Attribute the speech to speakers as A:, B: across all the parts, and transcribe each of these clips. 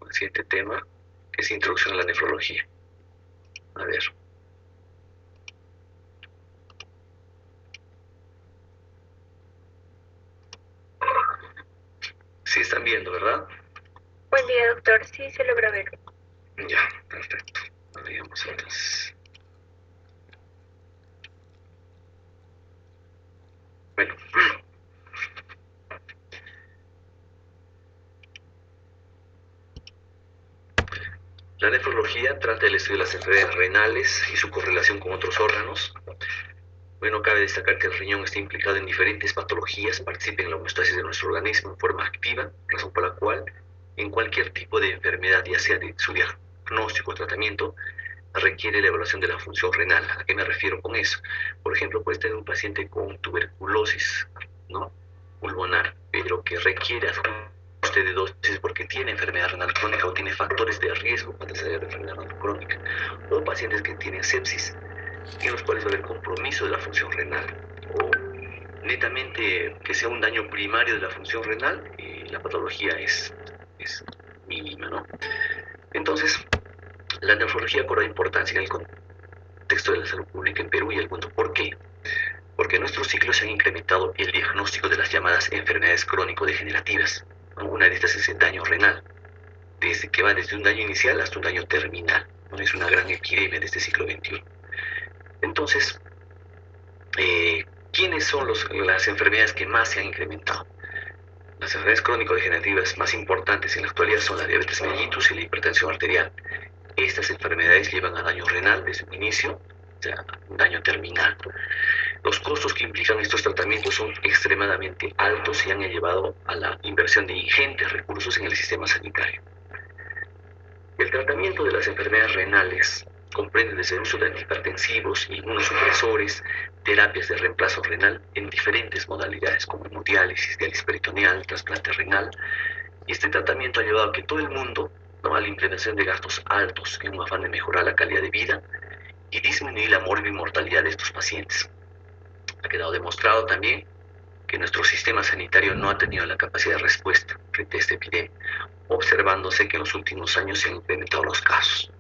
A: el siguiente tema, que es introducción a la nefrología. A ver. Sí están viendo, ¿verdad?
B: Buen día, doctor. Sí, se logra ver.
A: Ya, perfecto. Veamos entonces. Bueno. La nefrología trata el estudio de las enfermedades renales y su correlación con otros órganos. Bueno, cabe destacar que el riñón está implicado en diferentes patologías, participa en la homeostasis de nuestro organismo en forma activa, razón por la cual en cualquier tipo de enfermedad, ya sea de su diagnóstico o tratamiento, requiere la evaluación de la función renal. ¿A qué me refiero con eso? Por ejemplo, puedes tener un paciente con tuberculosis, ¿no?, pulmonar, pero que requiere ajuste de dosis porque tiene enfermedad renal crónica o tiene factores de riesgo para desarrollar enfermedad renal crónica. O pacientes que tienen sepsis, en los cuales va a haber compromiso de la función renal. O netamente que sea un daño primario de la función renal, la patología es mínima, ¿no? Entonces, la nefrología cobra importancia en el contexto de la salud pública en Perú y el mundo. ¿Por qué? Porque en nuestros siglos se han incrementado el diagnóstico de las llamadas enfermedades crónico-degenerativas. Una de estas es el daño renal, que va desde un daño inicial hasta un daño terminal. Es una gran epidemia de este siglo XXI. Entonces, ¿quiénes son las enfermedades que más se han incrementado? Las enfermedades crónico-degenerativas más importantes en la actualidad son la diabetes mellitus y la hipertensión arterial. Estas enfermedades llevan a daño renal desde un inicio, o sea, un daño terminal. Los costos que implican estos tratamientos son extremadamente altos y han llevado a la inversión de ingentes recursos en el sistema sanitario. El tratamiento de las enfermedades renales comprende desde el uso de antihipertensivos, inmunosupresores, terapias de reemplazo renal en diferentes modalidades como hemodiálisis, diálisis peritoneal, trasplante renal. Y este tratamiento ha llevado a que todo el mundo, ¿no?, a la implementación de gastos altos en un afán de mejorar la calidad de vida y disminuir la mortalidad de estos pacientes. Ha quedado demostrado también que nuestro sistema sanitario no ha tenido la capacidad de respuesta frente a esta epidemia, observándose que en los últimos años se han incrementado los casos.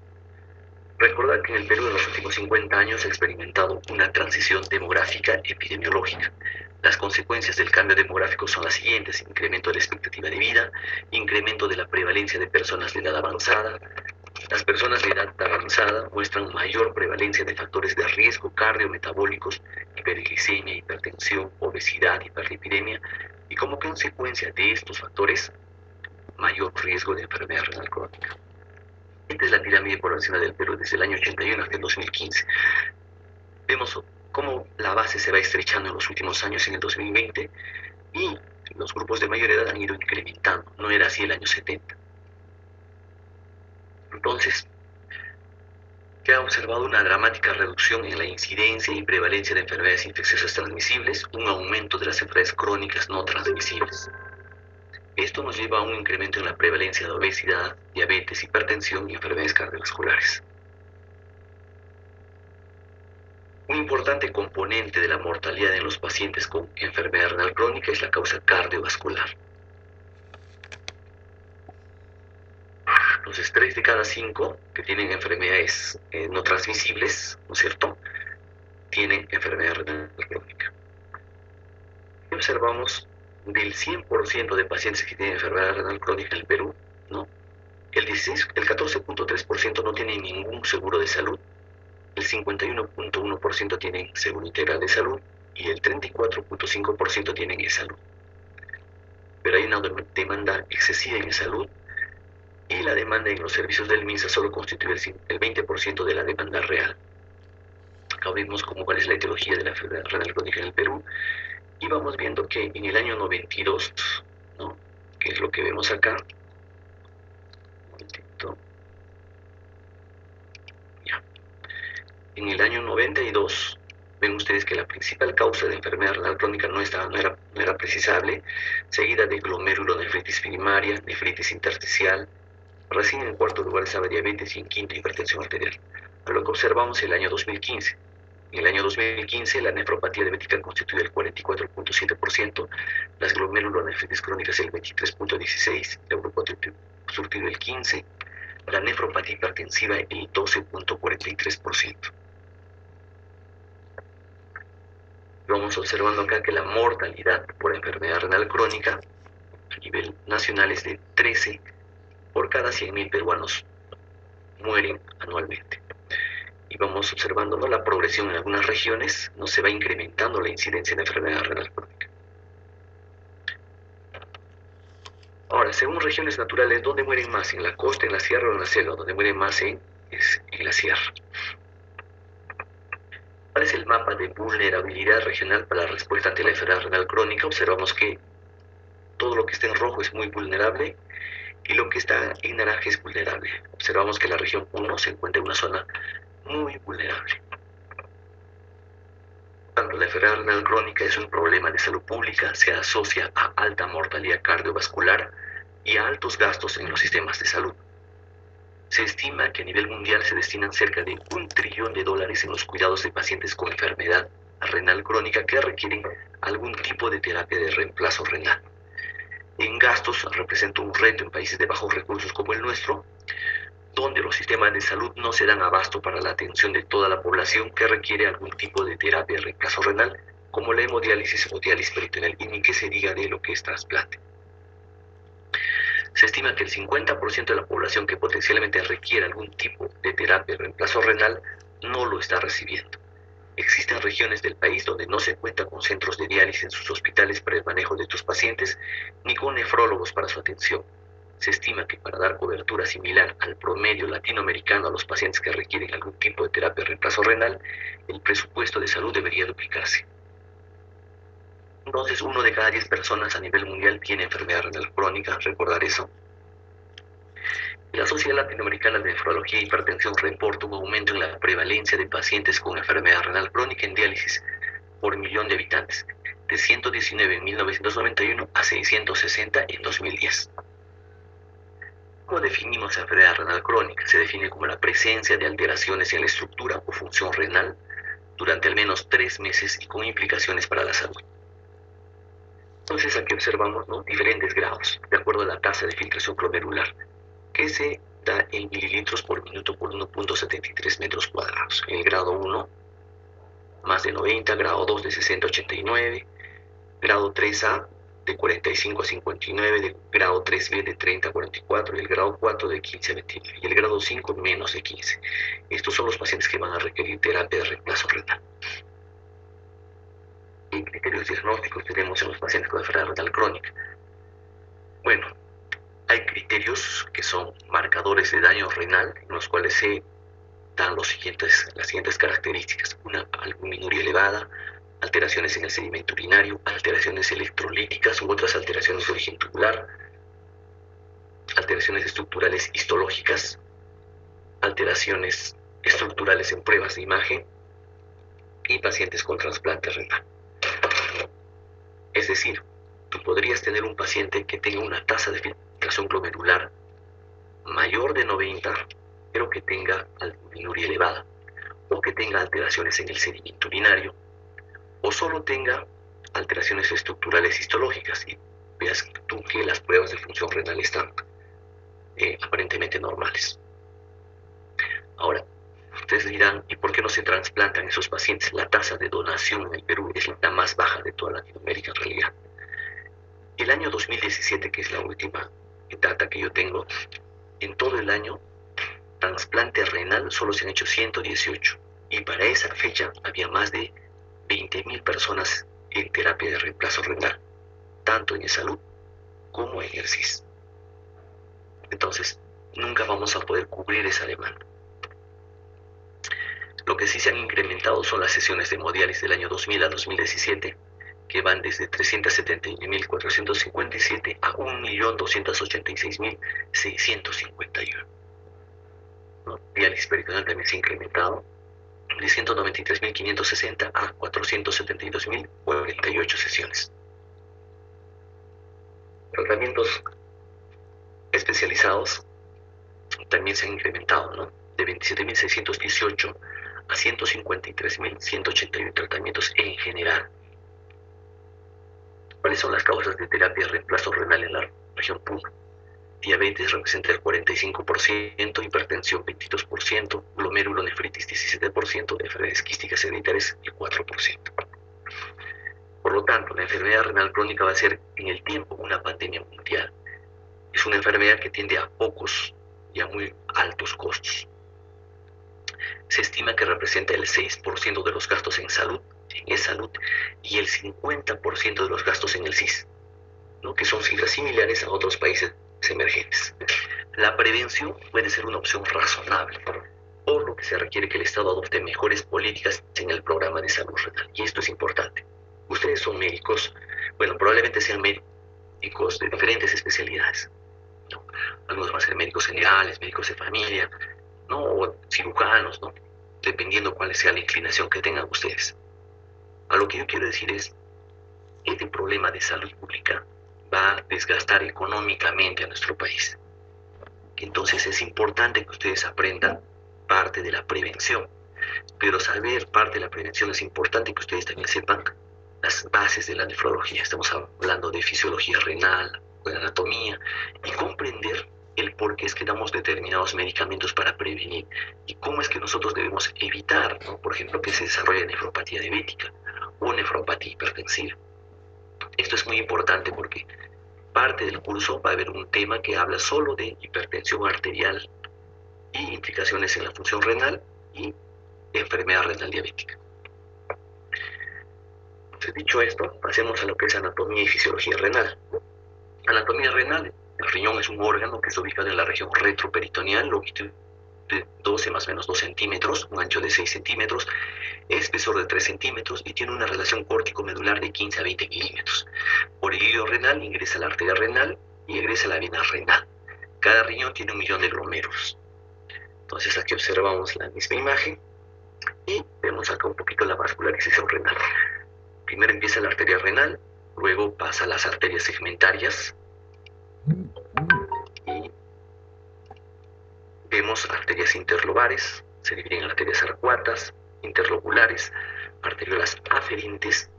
A: Recordar que en el Perú en los últimos 50 años se ha experimentado una transición demográfica epidemiológica. Las consecuencias del cambio demográfico son las siguientes: incremento de la expectativa de vida, incremento de la prevalencia de personas de edad avanzada. Las personas de edad avanzada muestran mayor prevalencia de factores de riesgo cardiometabólicos, hiperglicemia, hipertensión, obesidad, hiperlipidemia, y como consecuencia de estos factores, mayor riesgo de enfermedad renal crónica. Esta es la pirámide poblacional del Perú desde el año 81 hasta el 2015. Vemos cómo la base se va estrechando en los últimos años, en el 2020, y los grupos de mayor edad han ido incrementando. No era así el año 70. Entonces, se ha observado una dramática reducción en la incidencia y prevalencia de enfermedades infecciosas transmisibles, un aumento de las enfermedades crónicas no transmisibles. Esto nos lleva a un incremento en la prevalencia de obesidad, diabetes, hipertensión y enfermedades cardiovasculares. Un importante componente de la mortalidad en los pacientes con enfermedad renal crónica es la causa cardiovascular. Entonces, 3 de cada 5 que tienen enfermedades no transmisibles, ¿no es cierto?, tienen enfermedad renal crónica. Y observamos del 100% de pacientes que tienen enfermedad renal crónica en el Perú, ¿no?, el 14.3% no tienen ningún seguro de salud, el 51.1% tienen seguro integral de salud y el 34.5% tienen e-salud. Pero hay una demanda excesiva en e-salud y la demanda en los servicios del MINSA solo constituye el 20% de la demanda real. Acá vemos cuál es la etiología de la enfermedad renal crónica en el Perú y vamos viendo que en el año 92, ¿no?, que es lo que vemos acá. Un momentito. Ya. En el año 92, ven ustedes que la principal causa de enfermedad renal crónica no era precisable, seguida de glomerulonefritis primaria, nefritis intersticial. Recién en cuarto lugar estaba diabetes y en quinto hipertensión arterial. A lo que observamos el año 2015. En el año 2015 la nefropatía diabética constituye el 44.7%, las glomerulonefritis crónicas el 23.16%, el grupo obstructivo el 15%, la nefropatía hipertensiva el 12.43%. Vamos observando acá que la mortalidad por enfermedad renal crónica a nivel nacional es de 13 por cada 100.000 peruanos mueren anualmente. Y vamos observando, ¿no?, la progresión en algunas regiones, no se va incrementando la incidencia de enfermedad renal crónica. Ahora, según regiones naturales, ¿dónde mueren más? ¿En la costa, en la sierra o en la selva? Donde mueren más es en la sierra. ¿Cuál es el mapa de vulnerabilidad regional para la respuesta ante la enfermedad renal crónica? Observamos que todo lo que está en rojo es muy vulnerable y lo que está en naranja es vulnerable. Observamos que la región 1 se encuentra en una zona muy vulnerable. Cuando la enfermedad renal crónica es un problema de salud pública, se asocia a alta mortalidad cardiovascular y a altos gastos en los sistemas de salud. Se estima que a nivel mundial se destinan cerca de $1 trillón en los cuidados de pacientes con enfermedad renal crónica que requieren algún tipo de terapia de reemplazo renal. En gastos representa un reto en países de bajos recursos como el nuestro, donde los sistemas de salud no se dan abasto para la atención de toda la población que requiere algún tipo de terapia de reemplazo renal, como la hemodiálisis o diálisis peritoneal, y ni que se diga de lo que es trasplante. Se estima que el 50% de la población que potencialmente requiere algún tipo de terapia de reemplazo renal no lo está recibiendo. Existen regiones del país donde no se cuenta con centros de diálisis en sus hospitales para el manejo de estos pacientes, ni con nefrólogos para su atención. Se estima que para dar cobertura similar al promedio latinoamericano a los pacientes que requieren algún tipo de terapia de reemplazo renal, el presupuesto de salud debería duplicarse. Entonces, 1 de cada 10 personas a nivel mundial tiene enfermedad renal crónica, recordar eso. La Sociedad Latinoamericana de Nefrología e Hipertensión reporta un aumento en la prevalencia de pacientes con enfermedad renal crónica en diálisis por millón de habitantes, de 119 en 1991 a 660 en 2010. ¿Cómo definimos la enfermedad renal crónica? Se define como la presencia de alteraciones en la estructura o función renal durante al menos 3 meses y con implicaciones para la salud. Entonces aquí observamos, ¿no?, diferentes grados, de acuerdo a la tasa de filtración glomerular, que se da en mililitros por minuto por 1.73 metros cuadrados. En el grado 1, más de 90, grado 2 de 60 a 89, grado 3A de 45 a 59, de grado 3B de 30 a 44 y el grado 4 de 15 a 29 y el grado 5 menos de 15. Estos son los pacientes que van a requerir terapia de reemplazo renal. ¿Qué criterios diagnósticos tenemos en los pacientes con enfermedad renal crónica? Bueno, hay criterios que son marcadores de daño renal, en los cuales se dan las siguientes características: una albuminuria elevada, alteraciones en el sedimento urinario, alteraciones electrolíticas u otras alteraciones de origen tubular, alteraciones estructurales histológicas, alteraciones estructurales en pruebas de imagen y pacientes con trasplante renal. Es decir, tú podrías tener un paciente que tenga una tasa de filtración glomerular mayor de 90, pero que tenga albuminuria elevada, o que tenga alteraciones en el sedimento urinario, o solo tenga alteraciones estructurales histológicas y veas tú que las pruebas de función renal están aparentemente normales. Ahora, ustedes dirán, ¿y por qué no se trasplantan esos pacientes? La tasa de donación en el Perú es la más baja de toda Latinoamérica en realidad. El año 2017, que es la última data que yo tengo, en todo el año, trasplante renal solo se han hecho 118. Y para esa fecha había más de 20.000 personas en terapia de reemplazo renal, tanto en salud como en el CIS. Entonces, nunca vamos a poder cubrir esa demanda. Lo que sí se han incrementado son las sesiones de hemodiálisis del año 2000 a 2017, que van desde 371.457 a 1.286.651. ¿No? Diálisis peritoneal también se ha incrementado de 193.560 a 472.048 sesiones. Tratamientos especializados también se han incrementado, ¿no?, de 27.618 a 153.181 tratamientos en general. ¿Cuáles son las causas de terapia de reemplazo renal en la región Puno? Diabetes representa el 45%, hipertensión 22%, glomerulonefritis 17%, enfermedades quísticas hereditarias el 4%. Por lo tanto, la enfermedad renal crónica va a ser en el tiempo una pandemia mundial. Es una enfermedad que tiende a pocos y a muy altos costos. Se estima que representa el 6% de los gastos en salud, en e-salud, y el 50% de los gastos en el SIS, ¿no? Que son cifras similares a otros países emergentes. La prevención puede ser una opción razonable, por lo que se requiere que el Estado adopte mejores políticas en el programa de salud renal. Y esto es importante. Ustedes son médicos, bueno, probablemente sean médicos de diferentes especialidades, ¿no? Algunos van a ser médicos generales, médicos de familia, ¿no? O cirujanos, ¿no? Dependiendo cuál sea la inclinación que tengan ustedes. A lo que yo quiero decir es, este problema de salud pública va a desgastar económicamente a nuestro país. Entonces es importante que ustedes aprendan parte de la prevención, pero saber parte de la prevención es importante que ustedes también sepan las bases de la nefrología. Estamos hablando de fisiología renal, de anatomía, y comprender el por qué es que damos determinados medicamentos para prevenir y cómo es que nosotros debemos evitar, ¿no? Por ejemplo, que se desarrolle nefropatía diabética o nefropatía hipertensiva. Esto es muy importante porque parte del curso va a haber un tema que habla solo de hipertensión arterial y implicaciones en la función renal y enfermedad renal diabética. Entonces, dicho esto, pasemos a lo que es anatomía y fisiología renal. Anatomía renal, el riñón es un órgano que está ubicado en la región retroperitoneal, longitud de 12 más o menos 2 centímetros, un ancho de 6 centímetros, espesor de 3 centímetros y tiene una relación córtico-medular de 15 a 20 milímetros. Por el hilo renal ingresa la arteria renal y egresa la vena renal. Cada riñón tiene 1 millón de glomérulos. Entonces aquí observamos la misma imagen y vemos acá un poquito la vascularización renal. Primero empieza la arteria renal, luego pasa a las arterias segmentarias y vemos arterias interlobares, se dividen en arterias arcuatas, interlobulares, arteriolas aferentes.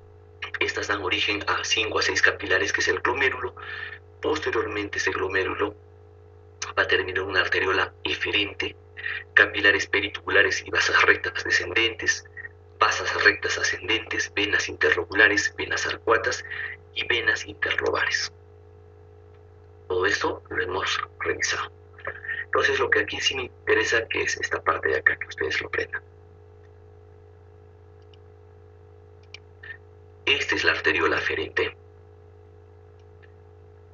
A: Estas dan origen a 5 a 6 capilares, que es el glomérulo. Posteriormente, ese glomérulo va a terminar en una arteriola eferente, capilares peritubulares y vasas rectas descendentes, vasas rectas ascendentes, venas interlobulares, venas arcuatas y venas interlobares. Todo esto lo hemos revisado. Entonces, lo que aquí sí me interesa que es esta parte de acá, que ustedes lo aprendan. Esta es la arteriola aferente.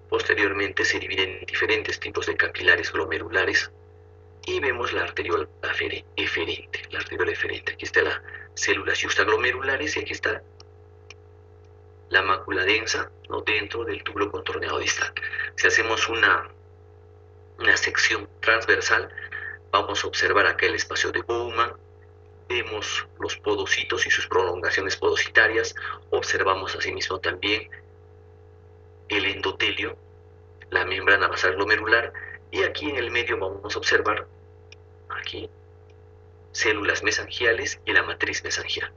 A: Posteriormente se divide en diferentes tipos de capilares glomerulares y vemos la arteriola eferente, la arteriola eferente. Aquí está la células juxtaglomerulares y aquí está la mácula densa, ¿no? Dentro del túbulo contorneado distal. Si hacemos una sección transversal, vamos a observar acá el espacio de Bowman, vemos los podocitos y sus prolongaciones podocitarias, observamos asimismo también el endotelio, la membrana basal glomerular, y aquí en el medio vamos a observar aquí células mesangiales y la matriz mesangial.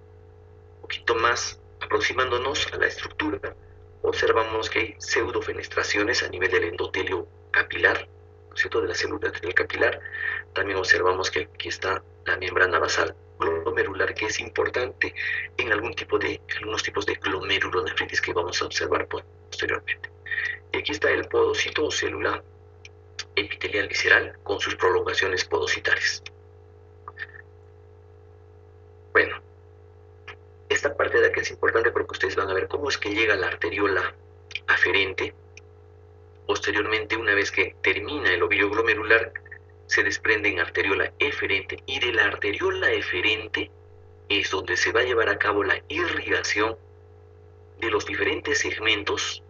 A: Un poquito más aproximándonos a la estructura, observamos que hay pseudofenestraciones a nivel del endotelio capilar, ¿no es cierto?, de la célula del capilar. También observamos que aquí está la membrana basal glomerular, que es importante en algunos tipos de glomerulonefritis que vamos a observar posteriormente. Y aquí está el podocito o célula epitelial visceral con sus prolongaciones podocitarias. Bueno, esta parte de aquí es importante porque ustedes van a ver cómo es que llega la arteriola aferente. Posteriormente, una vez que termina el ovillo glomerular, se desprende en arteriola eferente, y de la arteriola eferente es donde se va a llevar a cabo la irrigación de los diferentes segmentos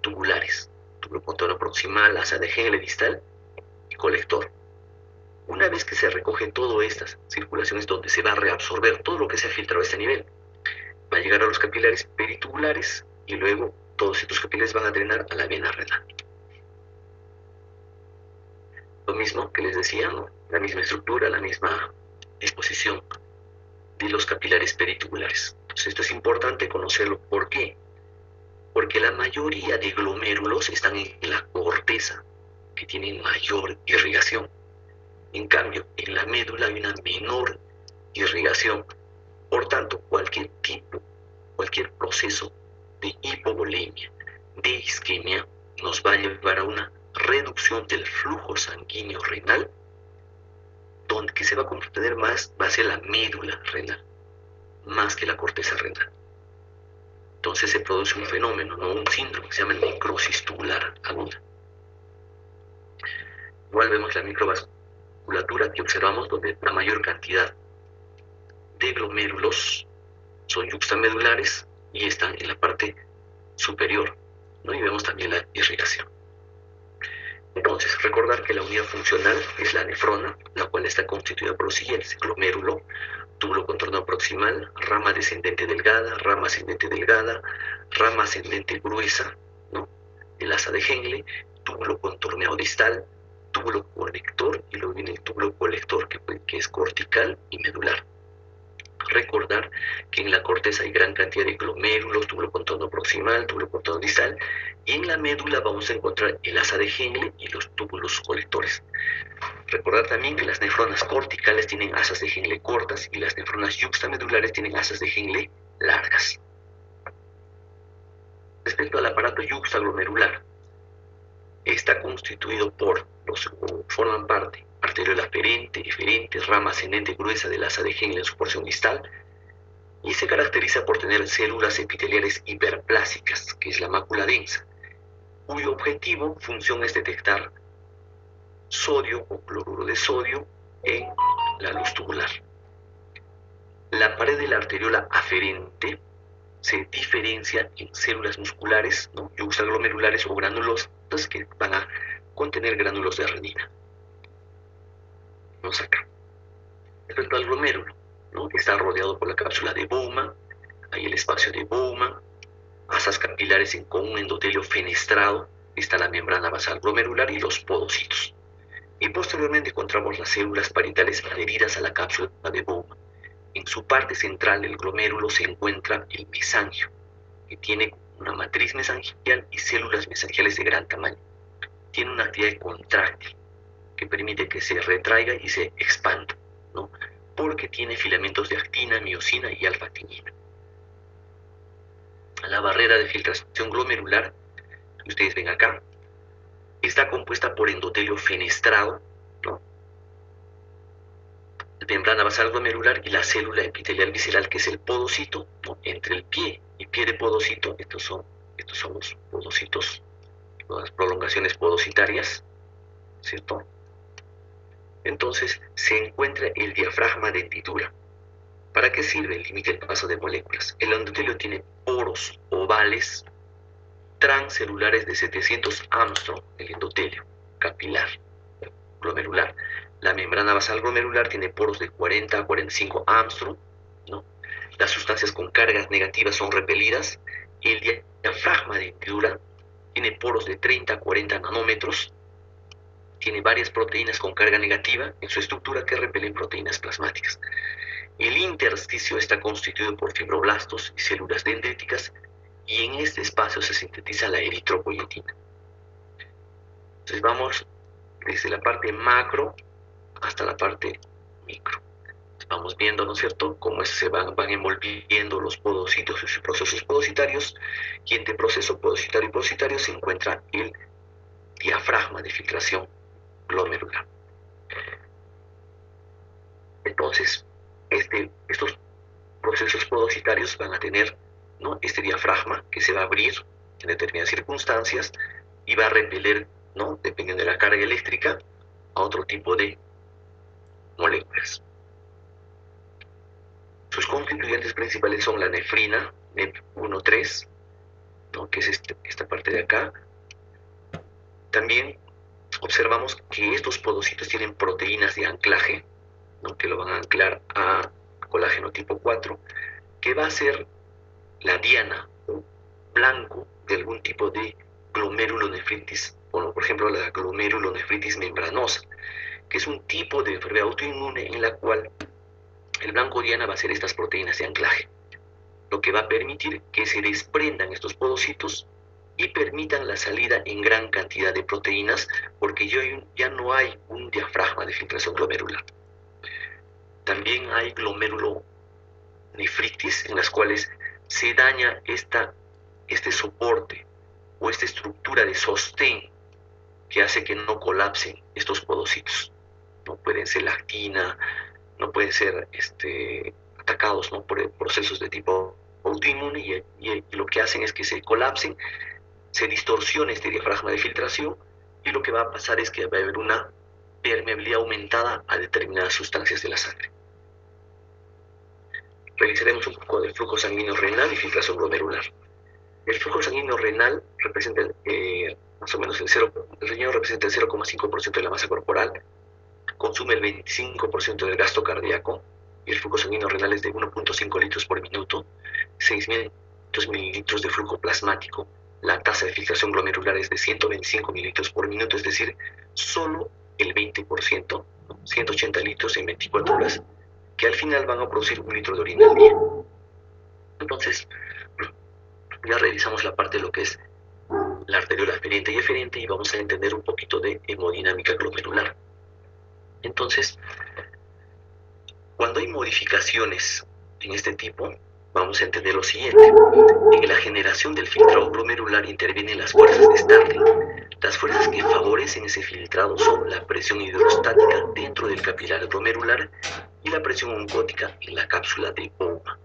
A: tubulares, túbulo contorno proximal, asa de Henle distal y colector. Una vez que se recogen todas estas circulaciones, donde se va a reabsorber todo lo que se ha filtrado a este nivel, va a llegar a los capilares peritubulares y luego todos estos capilares van a drenar a la vena renal. Lo mismo que les decía, ¿no? La misma estructura, la misma disposición de los capilares peritubulares. Entonces, esto es importante conocerlo. ¿Por qué? Porque la mayoría de glomérulos están en la corteza, que tienen mayor irrigación. En cambio, en la médula hay una menor irrigación. Por tanto, cualquier proceso de hipovolemia, de isquemia, nos va a llevar a una reducción del flujo sanguíneo renal, donde que se va a comprender más va a ser la médula renal, más que la corteza renal. Entonces se produce un fenómeno, no un síndrome, que se llama necrosis tubular aguda. Igual vemos la microvasculatura que observamos, donde la mayor cantidad de glomérulos son yuxtamedulares y están en la parte superior, ¿no? Y vemos también la irrigación. Entonces, recordar que la unidad funcional es la nefrona, la cual está constituida por los siguientes: glomérulo, túbulo contorno proximal, rama descendente delgada, rama ascendente delgada, rama ascendente gruesa, ¿no?, el asa de Henle, túbulo contorneado distal, túbulo conector, y luego viene el túbulo colector, que es cortical y medular. Recordar que en la corteza hay gran cantidad de glomérulos, túbulo contorno proximal, túbulo contorno distal, y en la médula vamos a encontrar el asa de Henle y los túbulos colectores. Recordar también que las nefronas corticales tienen asas de Henle cortas y las nefronas yuxtamedulares tienen asas de Henle largas. Respecto al aparato yuxtaglomerular, está constituido por forman parte arteriola aferente, eferente, rama ascendente gruesa del asa de Henle en su porción distal, y se caracteriza por tener células epiteliales hiperplásicas, que es la mácula densa, cuyo función es detectar sodio o cloruro de sodio en la luz tubular. La pared de la arteriola aferente se diferencia en células musculares, ¿no?, yuxtaglomerulares o granulosas, que van a contener gránulos de renina. Vamos acá. Respecto al glomérulo, ¿no?, está rodeado por la cápsula de Bowman, hay el espacio de Bowman, asas capilares con un endotelio fenestrado, está la membrana basal glomerular y los podocitos. Y posteriormente encontramos las células parietales adheridas a la cápsula de Bowman. En su parte central del glomérulo se encuentra el mesangio, que tiene una matriz mesangial y células mesangiales de gran tamaño. Tiene una actividad contráctil que permite que se retraiga y se expanda, ¿no?, porque tiene filamentos de actina, miosina y alfa-actinina. La barrera de filtración glomerular, que ustedes ven acá, está compuesta por endotelio fenestrado, ¿no?, membrana basal glomerular y la célula epitelial visceral, que es el podocito, ¿no?, entre el pie y pie de podocito. Estos son los podocitos, las prolongaciones podocitarias, ¿cierto? Entonces se encuentra el diafragma de hendidura. ¿Para qué sirve? El límite del paso de moléculas. El endotelio tiene poros ovales transcelulares de 700 Armstrong, el endotelio capilar glomerular. La membrana basal glomerular tiene poros de 40 a 45 Armstrong, ¿no? Las sustancias con cargas negativas son repelidas. El diafragma de hendidura tiene poros de 30 a 40 nanómetros. Tiene varias proteínas con carga negativa en su estructura que repelen proteínas plasmáticas. El intersticio está constituido por fibroblastos y células dendríticas, y en este espacio se sintetiza la eritropoyetina. Entonces vamos desde la parte macro hasta la parte micro. Vamos viendo, ¿no es cierto?, cómo se van envolviendo los podocitos y sus procesos podocitarios, y entre proceso podocitario y podocitario se encuentra el diafragma de filtración glomerular. Entonces, estos procesos podocitarios van a tener, ¿no?, este diafragma que se va a abrir en determinadas circunstancias y va a repeler, ¿no?, dependiendo de la carga eléctrica, a otro tipo de moléculas. Sus constituyentes principales son la nefrina, NEP1,3, ¿no?, que es esta parte de acá. También observamos que estos podocitos tienen proteínas de anclaje, ¿no?, que lo van a anclar a colágeno tipo 4, que va a ser la diana o blanco de algún tipo de glomerulonefritis, bueno, por ejemplo la glomerulonefritis membranosa, que es un tipo de enfermedad autoinmune en la cual el blanco diana va a ser estas proteínas de anclaje, lo que va a permitir que se desprendan estos podocitos y permitan la salida en gran cantidad de proteínas, porque ya no hay un diafragma de filtración glomerular. También hay glomerulonefritis, en las cuales se daña este soporte o esta estructura de sostén que hace que no colapsen estos podocitos. No pueden ser lactina, no pueden ser atacados, ¿no?, por procesos de tipo autoinmune, y lo que hacen es que se colapsen, se distorsiona este diafragma de filtración, y lo que va a pasar es que va a haber una permeabilidad aumentada a determinadas sustancias de la sangre. Revisaremos un poco del flujo sanguíneo renal y filtración glomerular. El flujo sanguíneo renal representa más o menos el riñón representa el 0,5% de la masa corporal, consume el 25% del gasto cardíaco, y el flujo sanguíneo renal es de 1,5 litros por minuto, 6.000 mililitros de flujo plasmático. La tasa de filtración glomerular es de 125 mililitros por minuto, es decir, solo el 20%, 180 litros en 24 horas, que al final van a producir 1 litro de orina al día. Entonces, ya revisamos la parte de lo que es la arteriola aferente y eferente, y vamos a entender un poquito de hemodinámica glomerular. Entonces, cuando hay modificaciones en este tipo, vamos a entender lo siguiente. En la generación del filtrado glomerular intervienen las fuerzas de Starling. Las fuerzas que favorecen ese filtrado son la presión hidrostática dentro del capilar glomerular y la presión oncótica en la cápsula de Bowman,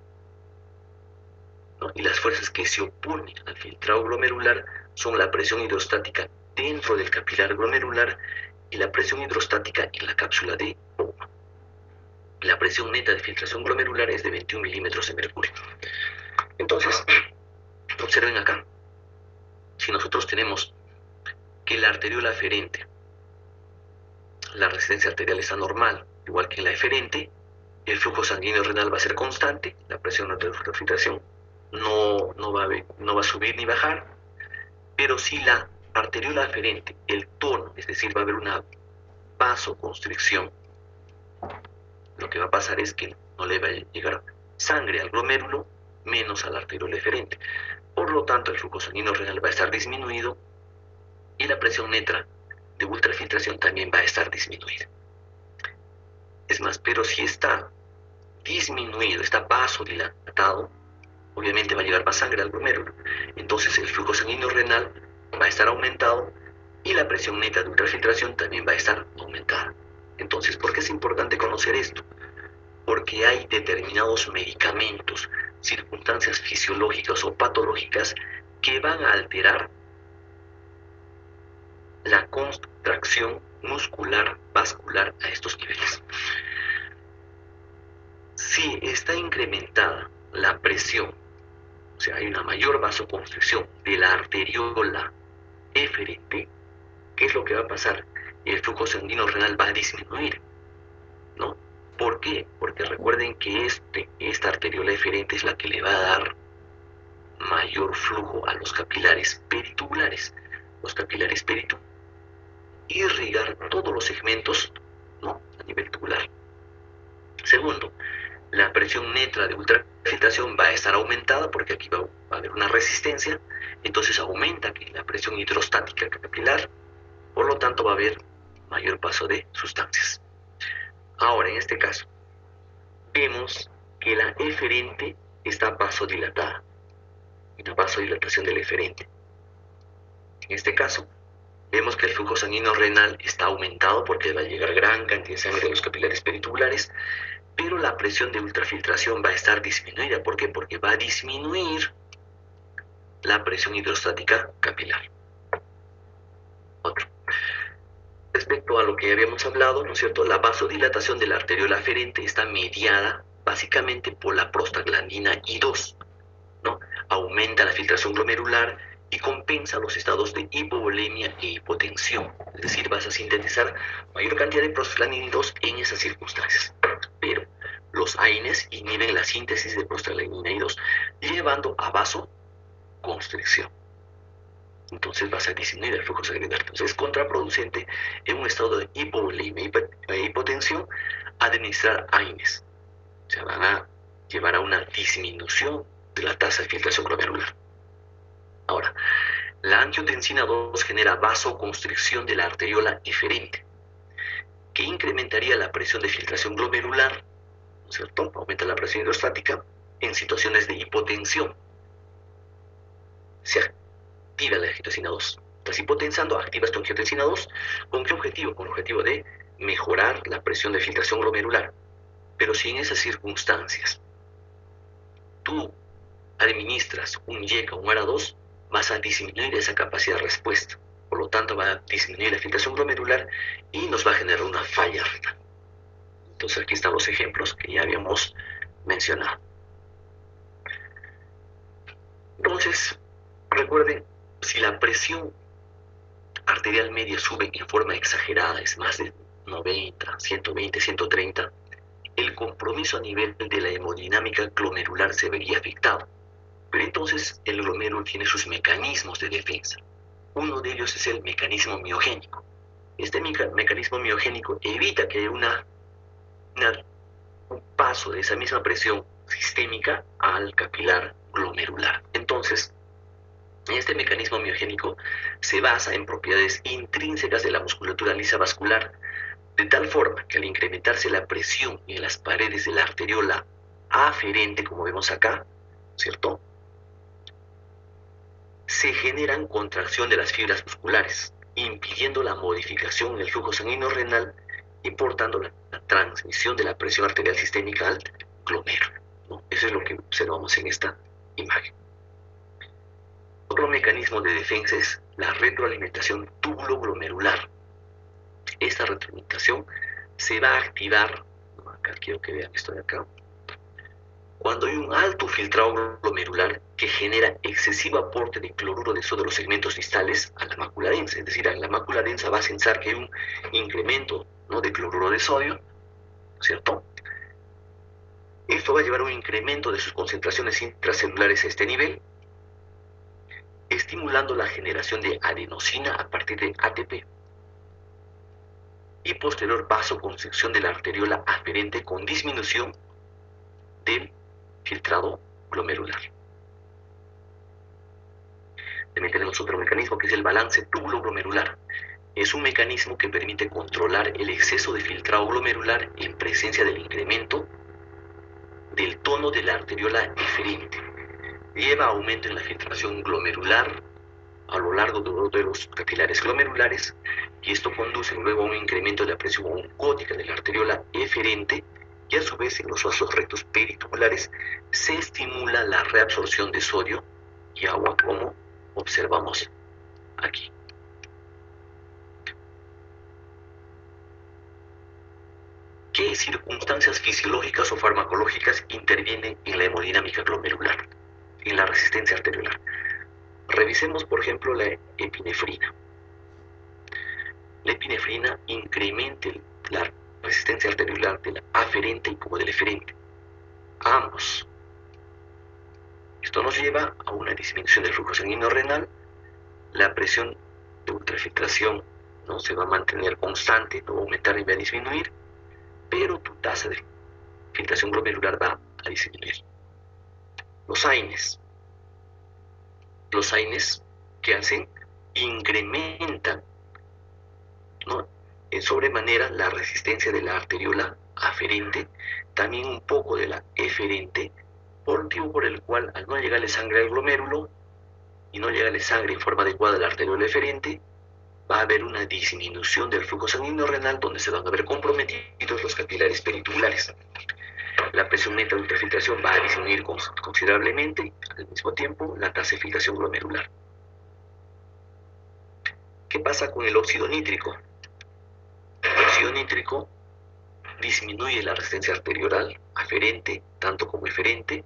A: ¿no? Y las fuerzas que se oponen al filtrado glomerular son la presión hidrostática dentro del capilar glomerular y la presión hidrostática en la cápsula de Bowman. La presión neta de filtración glomerular es de 21 milímetros de mercurio. Entonces, observen acá. Si nosotros tenemos que la arteriola aferente, la resistencia arterial está normal, igual que en la eferente, el flujo sanguíneo renal va a ser constante, la presión neta de filtración no va a subir ni bajar, pero si la arteriola aferente, el tono, es decir, va a haber una vasoconstricción, lo que va a pasar es que no le va a llegar sangre al glomérulo, menos a la arteriola eferente. Por lo tanto, el flujo sanguíneo renal va a estar disminuido y la presión neta de ultrafiltración también va a estar disminuida. Es más, pero si está disminuido, está vasodilatado, obviamente va a llegar más sangre al glomérulo. Entonces el flujo sanguíneo renal va a estar aumentado y la presión neta de ultrafiltración también va a estar aumentada. Entonces, ¿por qué es importante conocer esto? Porque hay determinados medicamentos, circunstancias fisiológicas o patológicas que van a alterar la contracción muscular vascular a estos niveles. Si está incrementada la presión, o sea, hay una mayor vasoconstricción de la arteriola eferente, ¿qué es lo que va a pasar? El flujo sanguíneo renal va a disminuir, ¿no? ¿Por qué? Porque recuerden que esta arteriola eferente es la que le va a dar mayor flujo a los capilares peritubulares. Los capilares peritubulares irrigar todos los segmentos, ¿no?, a nivel tubular. Segundo, la presión neta de ultrafiltración va a estar aumentada porque aquí va a haber una resistencia, entonces aumenta la presión hidrostática capilar, por lo tanto va a haber mayor paso de sustancias. Ahora, en este caso, vemos que la eferente está vasodilatada, una vasodilatación de la eferente. En este caso, vemos que el flujo sanguíneo renal está aumentado porque va a llegar gran cantidad de sangre a los capilares peritubulares, pero la presión de ultrafiltración va a estar disminuida. ¿Por qué? Porque va a disminuir la presión hidrostática capilar. Otro. Respecto a lo que habíamos hablado, ¿no es cierto?, la vasodilatación de la arteriola aferente está mediada básicamente por la prostaglandina I2, ¿no? Aumenta la filtración glomerular y compensa los estados de hipovolemia e hipotensión. Es decir, vas a sintetizar mayor cantidad de prostaglandina I2 en esas circunstancias. Pero los AINES inhiben la síntesis de prostaglandina I2, llevando a vasoconstricción. Entonces vas a disminuir el flujo sanguíneo. Entonces es contraproducente en un estado de hipovolemia e hipotensión administrar AINES. O sea, van a llevar a una disminución de la tasa de filtración glomerular. Ahora, La angiotensina 2 genera vasoconstricción de la arteriola eferente, que incrementaría la presión de filtración glomerular, ¿no es cierto? Aumenta la presión hidrostática en situaciones de hipotensión. Se activa la angiotensina 2. Estás hipotensando, activas tu angiotensina 2. ¿Con qué objetivo? Con el objetivo de mejorar la presión de filtración glomerular. Pero si en esas circunstancias tú administras un YECA o un ARA2, vas a disminuir esa capacidad de respuesta. Por lo tanto, va a disminuir la filtración glomerular y nos va a generar una falla renal. Entonces, aquí están los ejemplos que ya habíamos mencionado. Entonces, recuerden, si la presión arterial media sube en forma exagerada, es más de 90, 120, 130, el compromiso a nivel de la hemodinámica glomerular se vería afectado. Pero entonces el glomérulo tiene sus mecanismos de defensa. Uno de ellos es el mecanismo miogénico. Este mecanismo miogénico evita que haya un paso de esa misma presión sistémica al capilar glomerular. Entonces, este mecanismo miogénico se basa en propiedades intrínsecas de la musculatura lisa vascular, de tal forma que al incrementarse la presión en las paredes de la arteriola aferente, como vemos acá, ¿cierto?, se generan contracción de las fibras musculares, impidiendo la modificación en el flujo sanguíneo renal y por tanto la transmisión de la presión arterial sistémica al glomérulo, ¿no? Eso es lo que observamos en esta imagen. Otro mecanismo de defensa es la retroalimentación túbulo-glomerular. Esta retroalimentación se va a activar, acá quiero que vean esto de acá, cuando hay un alto filtrado glomerular que genera excesivo aporte de cloruro de sodio de los segmentos distales a la mácula densa. Es decir, la mácula densa va a sensar que hay un incremento, ¿no?, de cloruro de sodio, ¿cierto? Esto va a llevar a un incremento de sus concentraciones intracelulares a este nivel, estimulando la generación de adenosina a partir de ATP y posterior vasoconstricción de la arteriola aferente con disminución del filtrado glomerular. También tenemos otro mecanismo que es el balance túbulo-glomerular. Es un mecanismo que permite controlar el exceso de filtrado glomerular en presencia del incremento del tono de la arteriola eferente. Lleva a aumento en la filtración glomerular a lo largo de los capilares glomerulares, y esto conduce luego a un incremento de la presión oncótica de la arteriola eferente, y a su vez en los vasos rectos peritubulares se estimula la reabsorción de sodio y agua, como observamos aquí. ¿Qué circunstancias fisiológicas o farmacológicas intervienen en la hemodinámica glomerular, en la resistencia arteriolar? Revisemos, por ejemplo, la epinefrina. La epinefrina incrementa la resistencia arteriolar de la aferente y como del eferente, ambos. Esto nos lleva a una disminución del flujo sanguíneo renal, la presión de ultrafiltración no se va a mantener constante, no va a aumentar ni va a disminuir, pero tu tasa de filtración glomerular va a disminuir. Los AINES, ¿qué hacen? Incrementan, ¿no?, en sobremanera la resistencia de la arteriola aferente, también un poco de la eferente, por motivo por el cual al no llegarle sangre al glomérulo y no llegarle sangre en forma adecuada a la arteriola eferente, va a haber una disminución del flujo sanguíneo renal donde se van a ver comprometidos los capilares peritubulares. La presión neta de ultrafiltración va a disminuir considerablemente, al mismo tiempo la tasa de filtración glomerular. ¿Qué pasa con el óxido nítrico? El óxido nítrico disminuye la resistencia arterial aferente, tanto como eferente,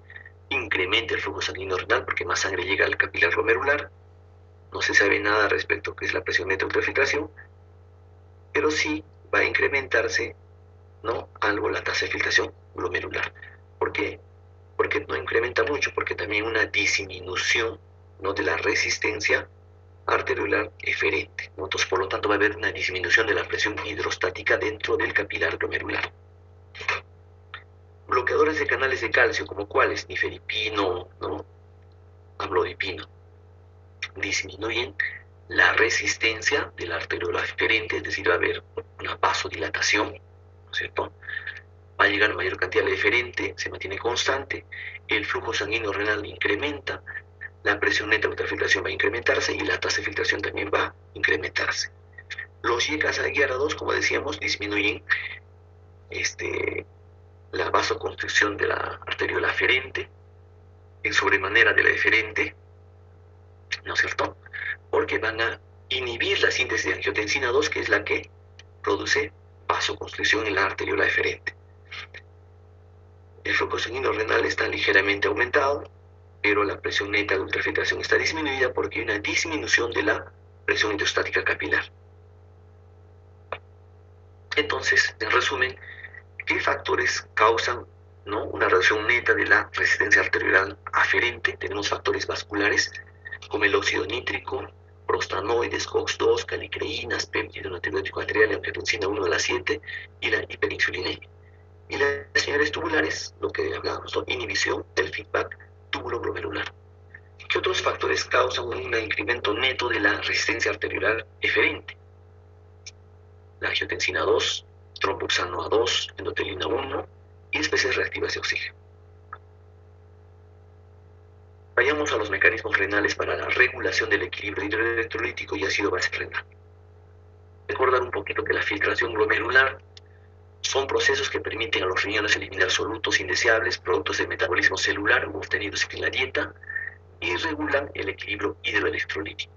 A: incrementa el flujo sanguíneo renal porque más sangre llega al capilar glomerular. No se sabe nada respecto a qué es la presión neta de ultrafiltración, pero sí va a incrementarse, ¿no?, algo la tasa de filtración glomerular. ¿Por qué? Porque no incrementa mucho, porque también una disminución, ¿no?, de la resistencia arteriolar eferente, ¿no? Entonces, por lo tanto, va a haber una disminución de la presión hidrostática dentro del capilar glomerular. Bloqueadores de canales de calcio, como cuáles, nifedipino, ¿no?, amlodipino. disminuyen la resistencia de la arteriola eferente, es decir, va a haber una vasodilatación, ¿no es cierto? Va a llegar mayor cantidad de eferente, se mantiene constante, el flujo sanguíneo renal incrementa, la presión neta de ultrafiltración va a incrementarse y la tasa de filtración también va a incrementarse. Los YKS-2, como decíamos, disminuyen la vasoconstricción de la arteriola aferente, en sobremanera de la eferente, ¿no es cierto? Porque van a inhibir la síntesis de angiotensina 2, que es la que produce vasoconstricción en la arteriola eferente. El flujo sanguíneo renal está ligeramente aumentado, pero la presión neta de ultrafiltración está disminuida porque hay una disminución de la presión hidrostática capilar. Entonces, en resumen, ¿qué factores causan, ¿no?, una reducción neta de la resistencia arterial aferente? Tenemos factores vasculares como el óxido nítrico, prostanoides, COX-2, calicreínas, péptido natriurético arterial, angiotensina 1 a la 7 y la hiperinsulinemia. Y las señales tubulares, lo que hablábamos, ¿no?, inhibición del feedback túbulo-glomerular. ¿Qué otros factores causan un incremento neto de la resistencia arterial eferente? La angiotensina 2, tromboxano A2, endotelina 1 y especies reactivas de oxígeno. Vayamos a los mecanismos renales para la regulación del equilibrio hidroelectrolítico y ácido base renal. Recordar un poquito que la filtración glomerular son procesos que permiten a los riñones eliminar solutos indeseables, productos del metabolismo celular obtenidos en la dieta, y regulan el equilibrio hidroelectrolítico.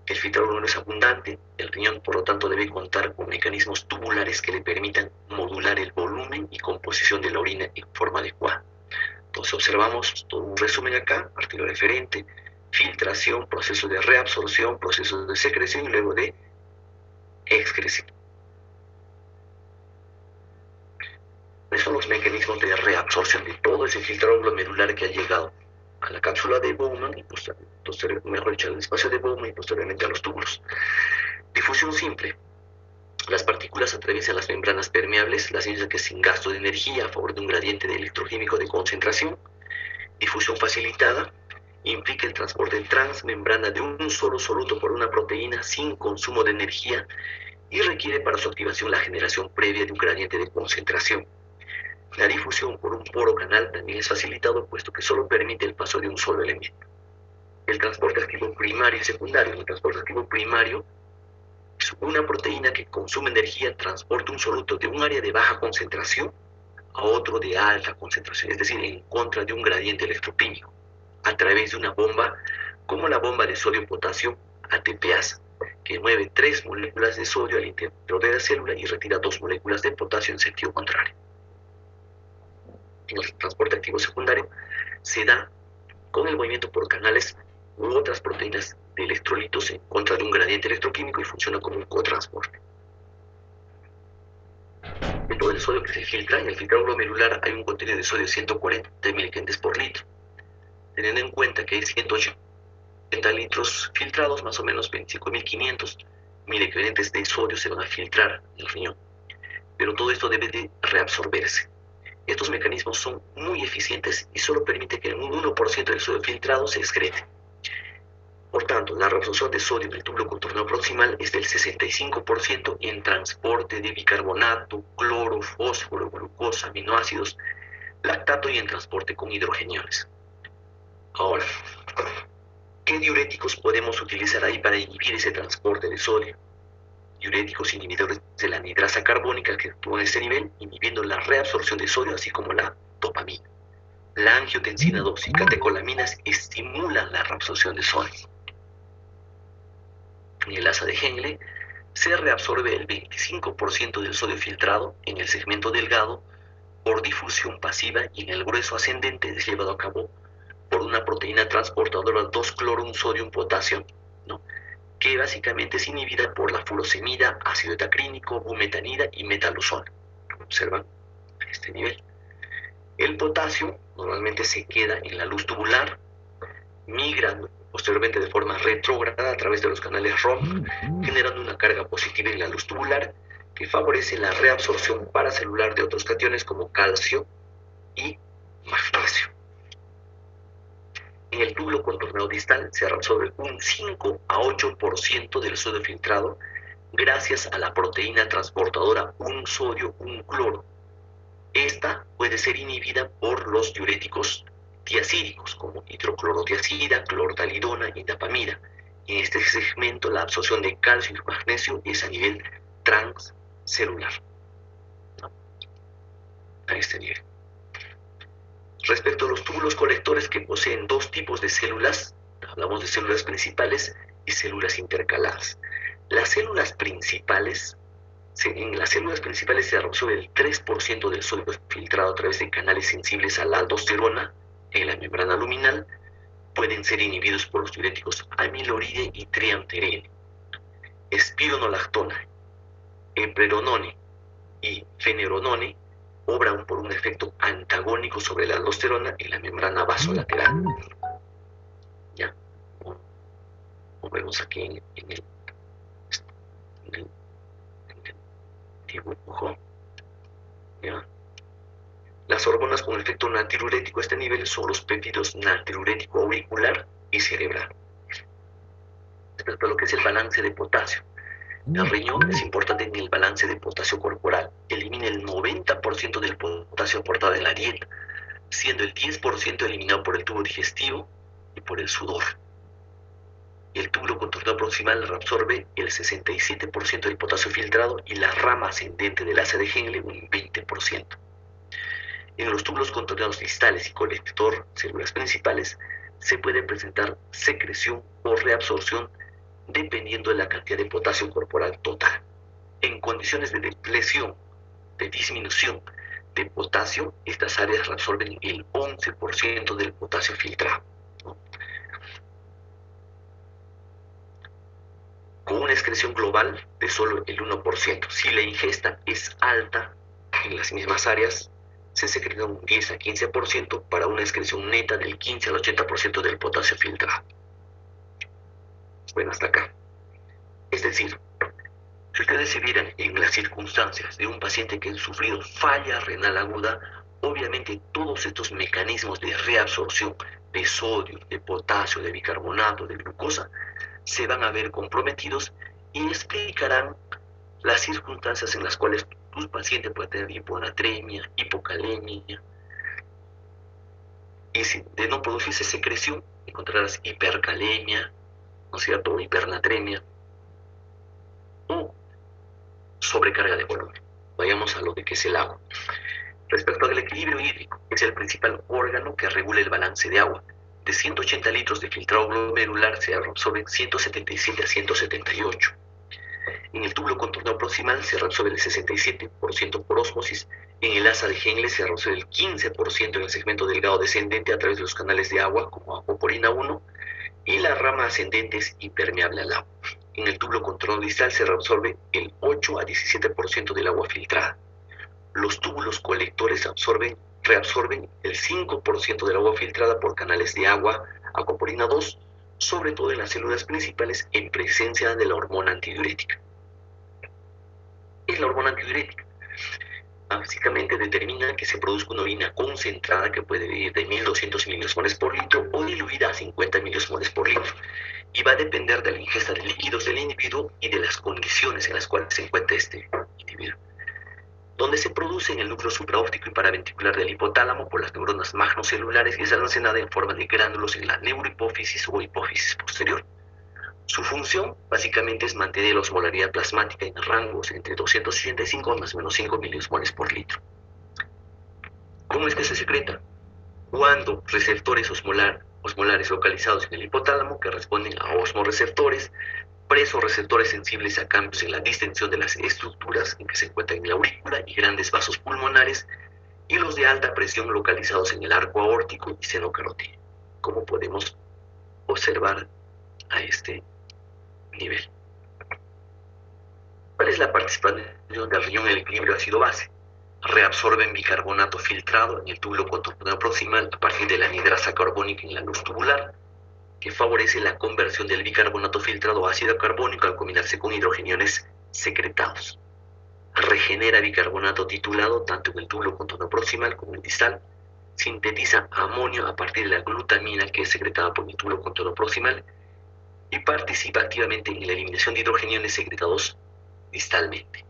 A: El filtrado no es abundante, el riñón por lo tanto debe contar con mecanismos tubulares que le permitan modular el volumen y composición de la orina en forma adecuada. Entonces observamos todo un resumen acá: arteriola eferente, filtración, proceso de reabsorción, proceso de secreción y luego de excreción. ¿Cuáles son los mecanismos de reabsorción de todo ese filtrado glomerular que ha llegado a la cápsula de Bowman y mejor dicho, al espacio de Bowman y posteriormente a los túbulos? Difusión simple. Las partículas atraviesan las membranas permeables, la significa que es sin gasto de energía a favor de un gradiente de electroquímico de concentración. Difusión facilitada implica el transporte transmembrana de un solo soluto por una proteína sin consumo de energía y requiere para su activación la generación previa de un gradiente de concentración. La difusión por un poro canal también es facilitado, puesto que solo permite el paso de un solo elemento. El transporte activo primario y secundario. El transporte activo primario es una proteína que consume energía, transporta un soluto de un área de baja concentración a otro de alta concentración, es decir, en contra de un gradiente electroquímico, a través de una bomba, como la bomba de sodio-potasio ATPasa, que mueve 3 moléculas de sodio al interior de la célula y retira 2 moléculas de potasio en sentido contrario. El transporte activo secundario se da con el movimiento por canales u otras proteínas de electrolitos en contra de un gradiente electroquímico y funciona como un cotransporte. Dentro del sodio que se filtra, en el filtrado glomerular hay un contenido de sodio de 140 miliquentes por litro. Teniendo en cuenta que hay 180 litros filtrados, más o menos 25.500 miliequivalentes de sodio se van a filtrar en el riñón. Pero todo esto debe de reabsorberse. Estos mecanismos son muy eficientes y solo permite que un 1% del sodio filtrado se excrete. Por tanto, la reabsorción de sodio en el túbulo contorno proximal es del 65% en transporte de bicarbonato, cloro, fósforo, glucosa, aminoácidos, lactato y en transporte con hidrogeniones. Ahora, ¿qué diuréticos podemos utilizar ahí para inhibir ese transporte de sodio? Diuréticos inhibidores de la anhidrasa carbónica que actúan a este nivel, inhibiendo la reabsorción de sodio, así como la dopamina. La angiotensina 2 y catecolaminas estimulan la reabsorción de sodio. En el asa de Henle se reabsorbe el 25% del sodio filtrado en el segmento delgado por difusión pasiva y en el grueso ascendente es llevado a cabo por una proteína transportadora 2-clorun-sodium-potasio, ¿no?, que básicamente es inhibida por la furosemida, ácido etacrínico, bumetanida y metaluzona. Observan a este nivel. El potasio normalmente se queda en la luz tubular, migra posteriormente de forma retrógrada a través de los canales ROM, generando una carga positiva en la luz tubular que favorece la reabsorción paracelular de otros cationes como calcio y magnesio. En el túbulo contornado distal se reabsorbe un 5 a 8% del sodio filtrado gracias a la proteína transportadora un sodio, un cloro. Esta puede ser inhibida por los diuréticos tiacídicos como hidroclorotiazida, clortalidona y dapamida. En este segmento la absorción de calcio y magnesio es a nivel transcelular, ¿no? A este nivel. Respecto a los túbulos colectores que poseen dos tipos de células, hablamos de células principales y células intercaladas. Las células principales, en las células principales se absorbe el 3% del sodio filtrado a través de canales sensibles a la aldosterona en la membrana luminal. Pueden ser inhibidos por los diuréticos amiloride y triamterene. Espironolactona, epleronone y feneronone obran por un efecto antagónico sobre la aldosterona en la membrana vasolateral. Ya, como vemos aquí en el dibujo. ¿Ya? Las hormonas con efecto natriurético a este nivel son los péptidos natriurético auricular y cerebral. Respecto a lo que es el balance de potasio, el riñón es importante en el balance de potasio corporal. Elimina el 90% del potasio aportado en la dieta, siendo el 10% eliminado por el tubo digestivo y por el sudor. El túbulo contornado proximal reabsorbe el 67% del potasio filtrado y la rama ascendente del asa de Henle un 20%. En los túbulos contorneados distales y colector, células principales, se puede presentar secreción o reabsorción dependiendo de la cantidad de potasio corporal total. En condiciones de depleción, de disminución de potasio, estas áreas reabsorben el 11% del potasio filtrado, ¿no? Con una excreción global de solo el 1%. Si la ingesta es alta en las mismas áreas, se secreta un 10 a 15% para una excreción neta del 15 al 80% del potasio filtrado. Bueno, hasta acá. Es decir, si ustedes se vieran en las circunstancias de un paciente que ha sufrido falla renal aguda, obviamente todos estos mecanismos de reabsorción de sodio, de potasio, de bicarbonato, de glucosa, se van a ver comprometidos y explicarán las circunstancias en las cuales tu paciente puede tener hiponatremia, hipocalemia, y si de no producirse secreción, encontrarás hipercalemia, ¿no es cierto?, hipernatremia, o sobrecarga de volumen. Vayamos a lo de que es el agua. Respecto al equilibrio hídrico, es el principal órgano que regula el balance de agua. De 180 litros de filtrado glomerular se absorben 177 a 178. En el túbulo contornado proximal se reabsorbe el 67% por ósmosis. En el asa de Henle se reabsorbe el 15% en el segmento delgado descendente a través de los canales de agua, como acuoporina 1, y la rama ascendente es impermeable al agua. En el túbulo contornado distal se reabsorbe el 8 a 17% del agua filtrada. Los túbulos colectores reabsorben el 5% del agua filtrada por canales de agua, acuoporina 2, sobre todo en las células principales en presencia de la hormona antidiurética. Es la hormona antidiurética. Básicamente determina que se produzca una orina concentrada que puede ir de 1200 milismoles por litro o diluida a 50 milismoles por litro. Y va a depender de la ingesta de líquidos del individuo y de las condiciones en las cuales se encuentra este individuo. Donde se produce en el núcleo supraóptico y paraventricular del hipotálamo por las neuronas magnocelulares y es almacenada en forma de gránulos en la neurohipófisis o hipófisis posterior. Su función básicamente es mantener la osmolaridad plasmática en rangos entre 265 más o menos 5 milismoles por litro. ¿Cómo es que se secreta? Cuando receptores osmolares localizados en el hipotálamo que responden a osmoreceptores, presorreceptores sensibles a cambios en la distensión de las estructuras en que se encuentran en la aurícula y grandes vasos pulmonares, y los de alta presión localizados en el arco aórtico y seno carotídeo, como podemos observar a este nivel. ¿Cuál es la participación del riñón en el equilibrio ácido-base? Reabsorben bicarbonato filtrado en el túbulo contornado proximal a partir de la anidrasa carbónica en la luz tubular, que favorece la conversión del bicarbonato filtrado a ácido carbónico al combinarse con hidrogeniones secretados. Regenera bicarbonato titulado tanto en el túbulo contornado proximal como en el distal. sintetiza amonio a partir de la glutamina que es secretada por el túbulo contorno proximal y participa activamente en la eliminación de hidrogeniones secretados distalmente.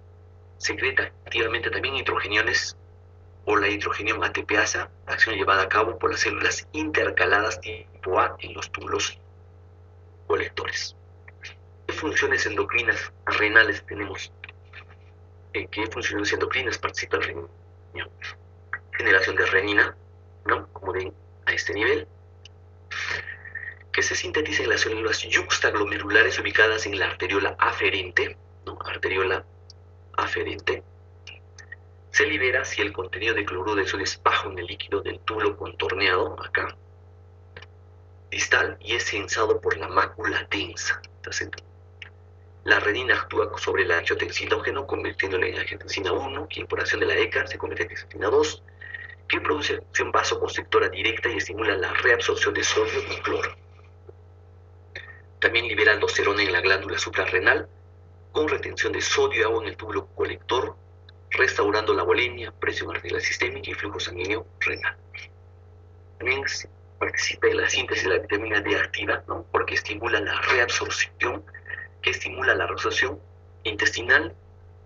A: Secreta activamente también hidrogeniones o la hidrogenión ATPasa, acción llevada a cabo por las células intercaladas tipo A en los túbulos colectores. ¿Qué funciones endocrinas renales tenemos? ¿En qué funciones endocrinas participa el riñón? Generación de renina, ¿no? Como ven a este nivel, que se sintetiza en las células yuxtaglomerulares ubicadas en la arteriola aferente, ¿no? Arteriola aferente. Se libera si el contenido de cloruro de sodio es bajo en el líquido del túbulo contorneado, acá, distal, y es sensado por la mácula densa. Entonces, la renina actúa sobre el angiotensinógeno, convirtiéndolo en angiotensina 1, que por acción de la ECA se convierte en angiotensina 2, que produce acción vasoconstrictora directa y estimula la reabsorción de sodio y cloro. También libera aldosterona en la glándula suprarrenal, con retención de sodio y agua en el túbulo colector, restaurando la volemia, presión arterial sistémica y flujo sanguíneo renal. También participa en la síntesis de la vitamina D activa, ¿no? Porque estimula la reabsorción, intestinal,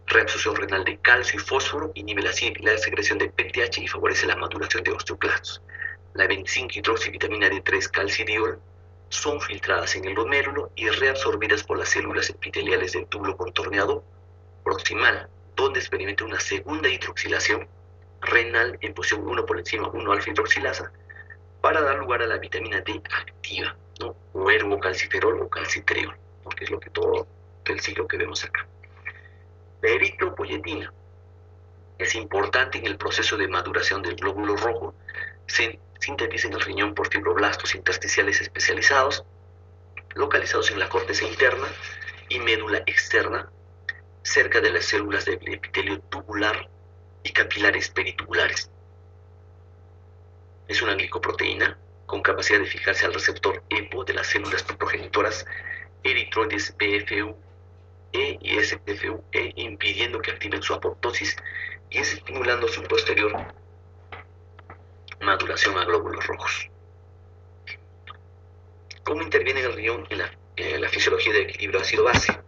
A: reabsorción renal de calcio y fósforo, inhibe la secreción de PTH y favorece la maduración de osteoclastos. La 25-hidroxivitamina D3 calcidiol son filtradas en el glomérulo y reabsorbidas por las células epiteliales del túbulo contorneado proximal, donde experimenta una segunda hidroxilación renal en posición 1 por enzima 1-alfa-hidroxilasa para dar lugar a la vitamina D activa, ¿no? O ergocalciferol o calcitriol, porque es lo que todo el ciclo que vemos acá. La eritropoyetina es importante en el proceso de maduración del glóbulo rojo. Se sintetiza en el riñón por fibroblastos intersticiales especializados, localizados en la corteza interna y médula externa, cerca de las células del epitelio tubular y capilares peritubulares. Es una glicoproteína con capacidad de fijarse al receptor EPO de las células progenitoras eritroides BFU E y SFU E, impidiendo que activen su apoptosis y estimulando su posterior maduración a glóbulos rojos. ¿Cómo interviene el riñón en la fisiología del equilibrio ácido-base?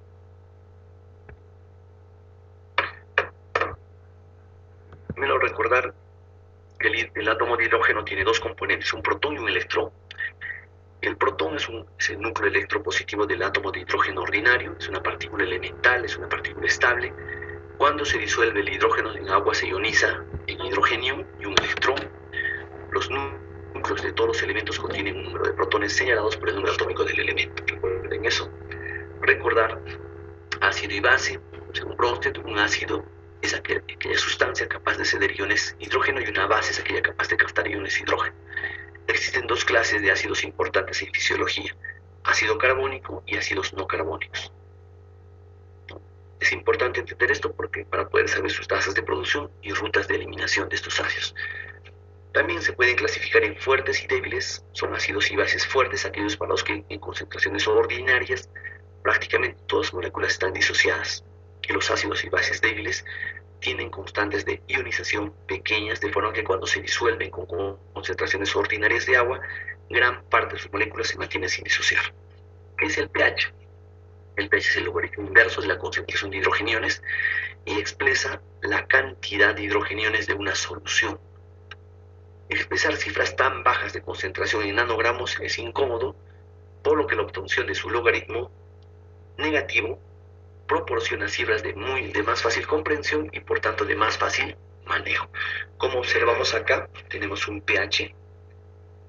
A: Primero recordar que el átomo de hidrógeno tiene dos componentes, un protón y un electrón. El protón es el núcleo electropositivo del átomo de hidrógeno ordinario, es una partícula elemental, es una partícula estable. Cuando se disuelve el hidrógeno en agua se ioniza en hidrogenio y un electrón. Los núcleos de todos los elementos contienen un número de protones señalados por el número atómico del elemento. Recuerden eso. Recordar ácido y base. Según Bronsted, un ácido es aquella sustancia capaz de ceder iones hidrógeno y una base es aquella capaz de captar iones hidrógeno. Existen dos clases de ácidos importantes en fisiología: ácido carbónico y ácidos no carbónicos. Es importante entender esto porque para poder saber sus tasas de producción y rutas de eliminación de estos ácidos. También se pueden clasificar en fuertes y débiles. Son ácidos y bases fuertes, aquellos para los que en concentraciones ordinarias prácticamente todas las moléculas están disociadas. Y los ácidos y bases débiles tienen constantes de ionización pequeñas, de forma que cuando se disuelven con concentraciones ordinarias de agua, gran parte de sus moléculas se mantienen sin disociar. ¿Qué es el pH? El pH es el logaritmo inverso de la concentración de hidrogeniones y expresa la cantidad de hidrogeniones de una solución. Expresar cifras tan bajas de concentración en nanogramos es incómodo, por lo que la obtención de su logaritmo negativo proporciona cifras de más fácil comprensión y por tanto de más fácil manejo. Como observamos acá, tenemos un pH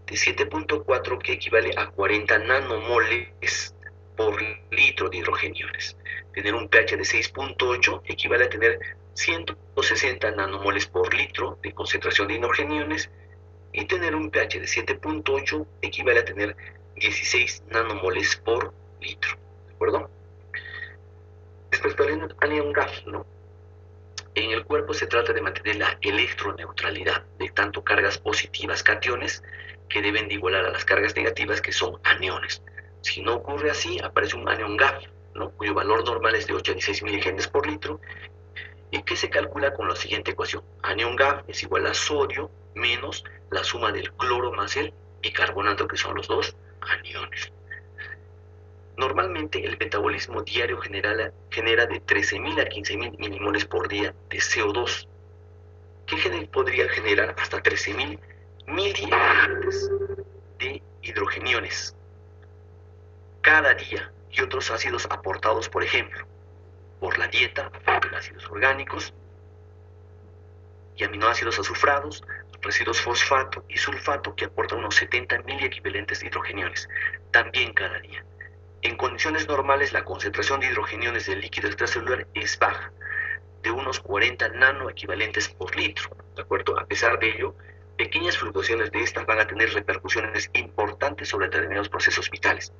A: de 7.4 que equivale a 40 nanomoles por litro de hidrogeniones. Tener un pH de 6.8 equivale a tener 160 nanomoles por litro de concentración de hidrogeniones, y tener un pH de 7.8 equivale a tener 16 nanomoles por litro. ¿De acuerdo? Respecto al ion GAF, ¿no? En el cuerpo se trata de mantener la electroneutralidad de tanto cargas positivas, cationes, que deben de igualar a las cargas negativas, que son aniones. Si no ocurre así, aparece un anion GAF, ¿no? Cuyo valor normal es de 8 a 16 miligenes por litro, y que se calcula con la siguiente ecuación. Anión GAF es igual a sodio menos la suma del cloro más el bicarbonato, que son los dos aniones. Normalmente el metabolismo diario genera de 13.000 a 15.000 milimoles por día de CO2, que podría generar hasta 13.000 miliequivalentes de hidrogeniones cada día, y otros ácidos aportados, por ejemplo, por la dieta, ácidos orgánicos y aminoácidos azufrados, residuos fosfato y sulfato, que aportan unos 70 miliequivalentes de hidrogeniones, también cada día. En condiciones normales, la concentración de hidrogeniones del líquido extracelular es baja, de unos 40 nanoequivalentes por litro, ¿de acuerdo? A pesar de ello, pequeñas fluctuaciones de estas van a tener repercusiones importantes sobre determinados procesos vitales.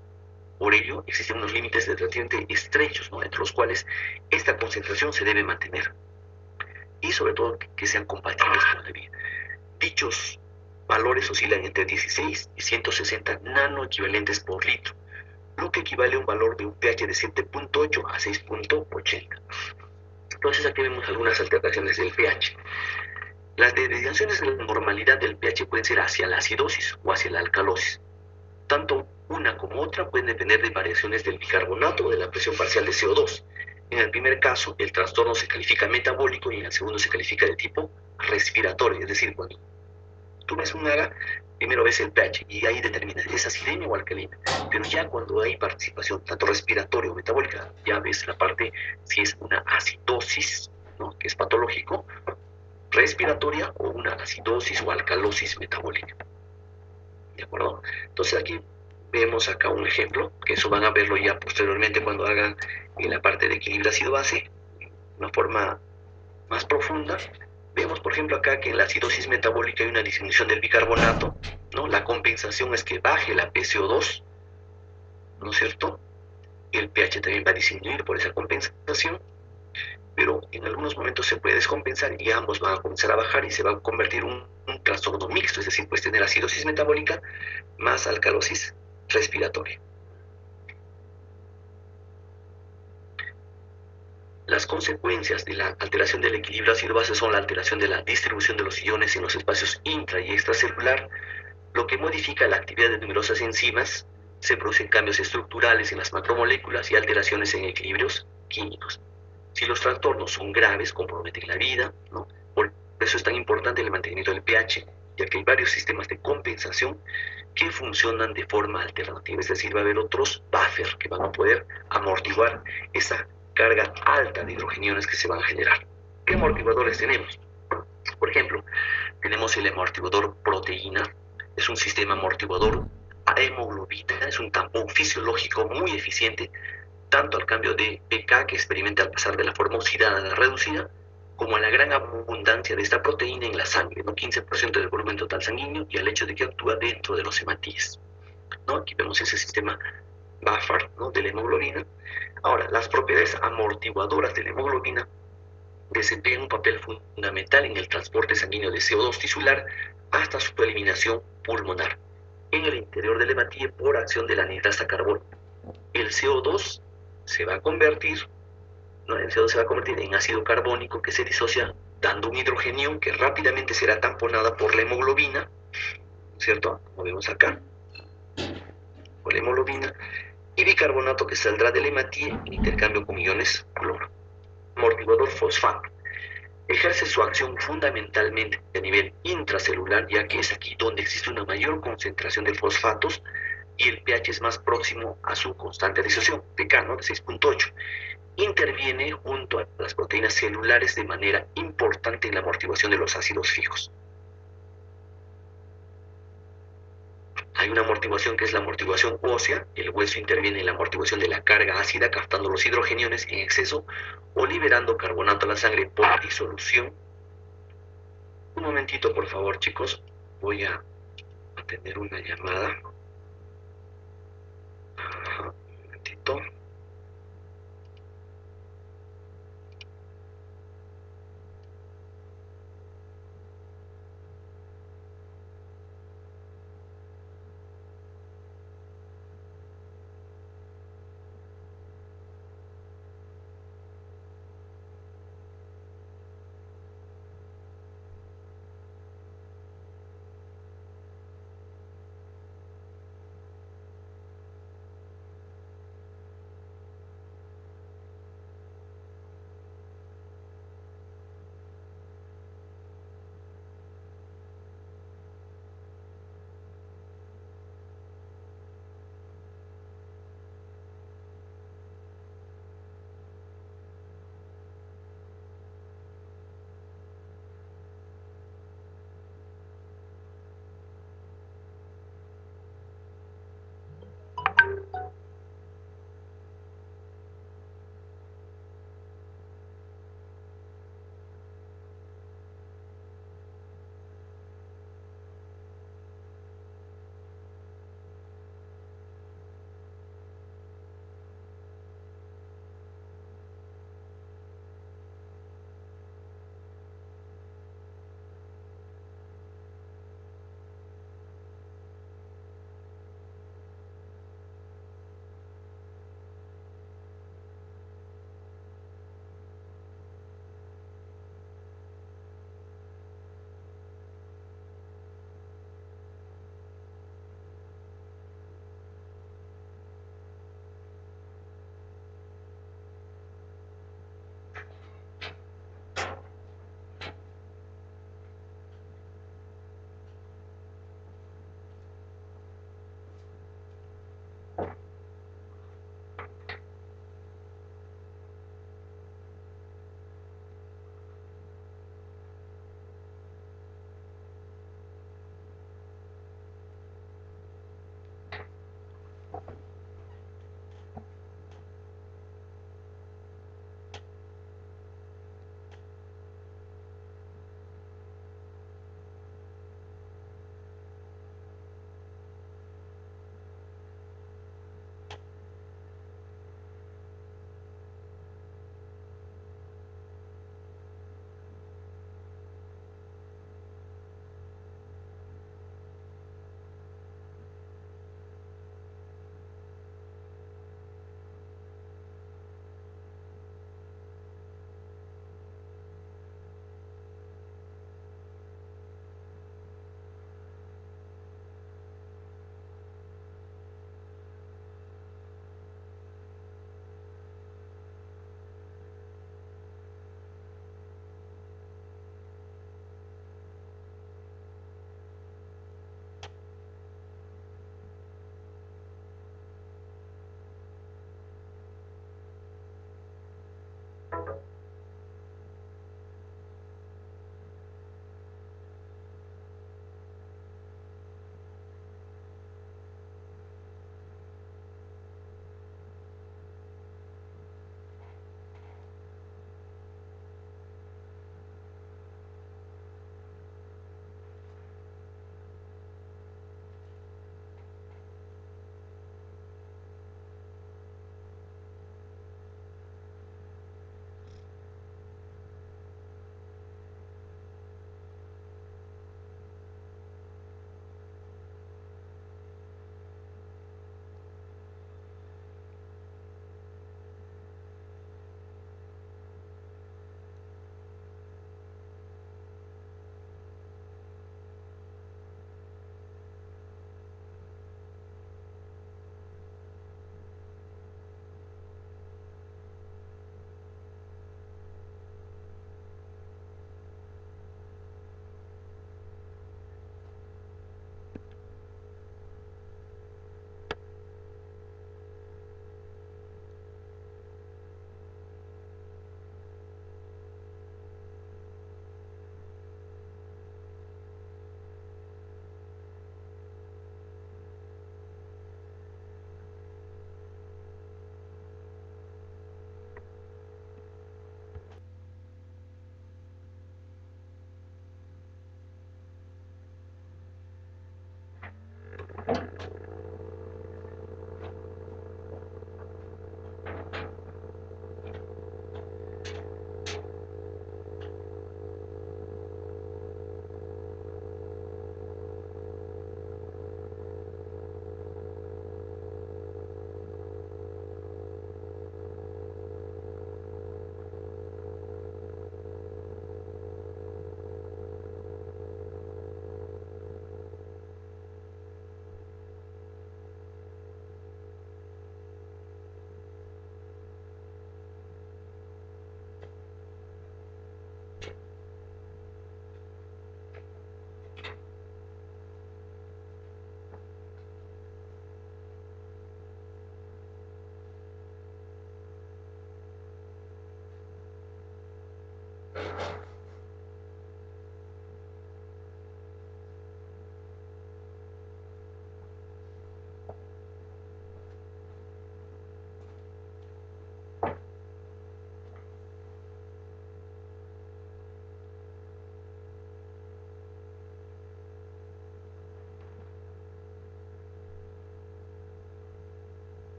A: Por ello, existen unos límites relativamente estrechos, ¿no?, entre los cuales esta concentración se debe mantener. Y sobre todo que sean compatibles con la vida. Dichos valores oscilan entre 16 y 160 nanoequivalentes por litro, lo que equivale a un valor de un pH de 7.8 a 6.80. Entonces aquí vemos algunas alteraciones del pH. Las desviaciones de la normalidad del pH pueden ser hacia la acidosis o hacia la alcalosis. Tanto una como otra pueden depender de variaciones del bicarbonato o de la presión parcial de CO2. En el primer caso, el trastorno se califica metabólico y en el segundo se califica de tipo respiratorio, es decir, cuando tú ves un AGA, primero ves el pH y ahí determinas, ¿es acidemia o alcalina? Pero ya cuando hay participación tanto respiratoria o metabólica, ya ves la parte si es una acidosis, ¿no?, que es patológico, respiratoria, o una acidosis o alcalosis metabólica. ¿De acuerdo? Entonces aquí vemos acá un ejemplo, que eso van a verlo ya posteriormente cuando hagan en la parte de equilibrio ácido-base, de una forma más profunda. Vemos, por ejemplo, acá que en la acidosis metabólica hay una disminución del bicarbonato, ¿no? La compensación es que baje la PCO2, ¿no es cierto? El pH también va a disminuir por esa compensación, pero en algunos momentos se puede descompensar y ambos van a comenzar a bajar y se va a convertir en un trastorno mixto, es decir, puedes tener acidosis metabólica más alcalosis respiratoria. Las consecuencias de la alteración del equilibrio ácido-base son la alteración de la distribución de los iones en los espacios intra y extracelular, lo que modifica la actividad de numerosas enzimas. Se producen cambios estructurales en las macromoléculas y alteraciones en equilibrios químicos. Si los trastornos son graves, comprometen la vida, ¿no? Por eso es tan importante el mantenimiento del pH, ya que hay varios sistemas de compensación que funcionan de forma alternativa, es decir, va a haber otros buffer que van a poder amortiguar esa carga alta de hidrogeniones que se van a generar. ¿Qué amortiguadores tenemos? Por ejemplo, tenemos el amortiguador proteína, es un sistema amortiguador a hemoglobina, es un tampón fisiológico muy eficiente, tanto al cambio de pK que experimenta al pasar de la forma oxidada a la reducida, como a la gran abundancia de esta proteína en la sangre, ¿no? 15% del volumen total sanguíneo, y al hecho de que actúa dentro de los hematíes, ¿no? Aquí vemos ese sistema buffer, ¿no?, de la hemoglobina. Ahora, las propiedades amortiguadoras de la hemoglobina desempeñan un papel fundamental en el transporte sanguíneo de CO2 tisular hasta su eliminación pulmonar en el interior del hematíe por acción de la anhidrasa carbono. El CO2 se va a convertir, ¿no?, el CO2 se va a convertir en ácido carbónico que se disocia dando un hidrogenión que rápidamente será tamponada por la hemoglobina, ¿cierto? Como vemos acá, por la hemoglobina, y bicarbonato que saldrá del hematíe en intercambio con iones cloro. Amortiguador fosfato. Ejerce su acción fundamentalmente a nivel intracelular, ya que es aquí donde existe una mayor concentración de fosfatos y el pH es más próximo a su constante de disociación, pK, ¿no?, de 6.8. Interviene junto a las proteínas celulares de manera importante en la amortiguación de los ácidos fijos. Hay una amortiguación que es la amortiguación ósea. El hueso interviene en la amortiguación de la carga ácida, captando los hidrogeniones en exceso o liberando carbonato a la sangre por disolución. Un momentito, por favor, chicos. Voy a atender una llamada. Un momentito.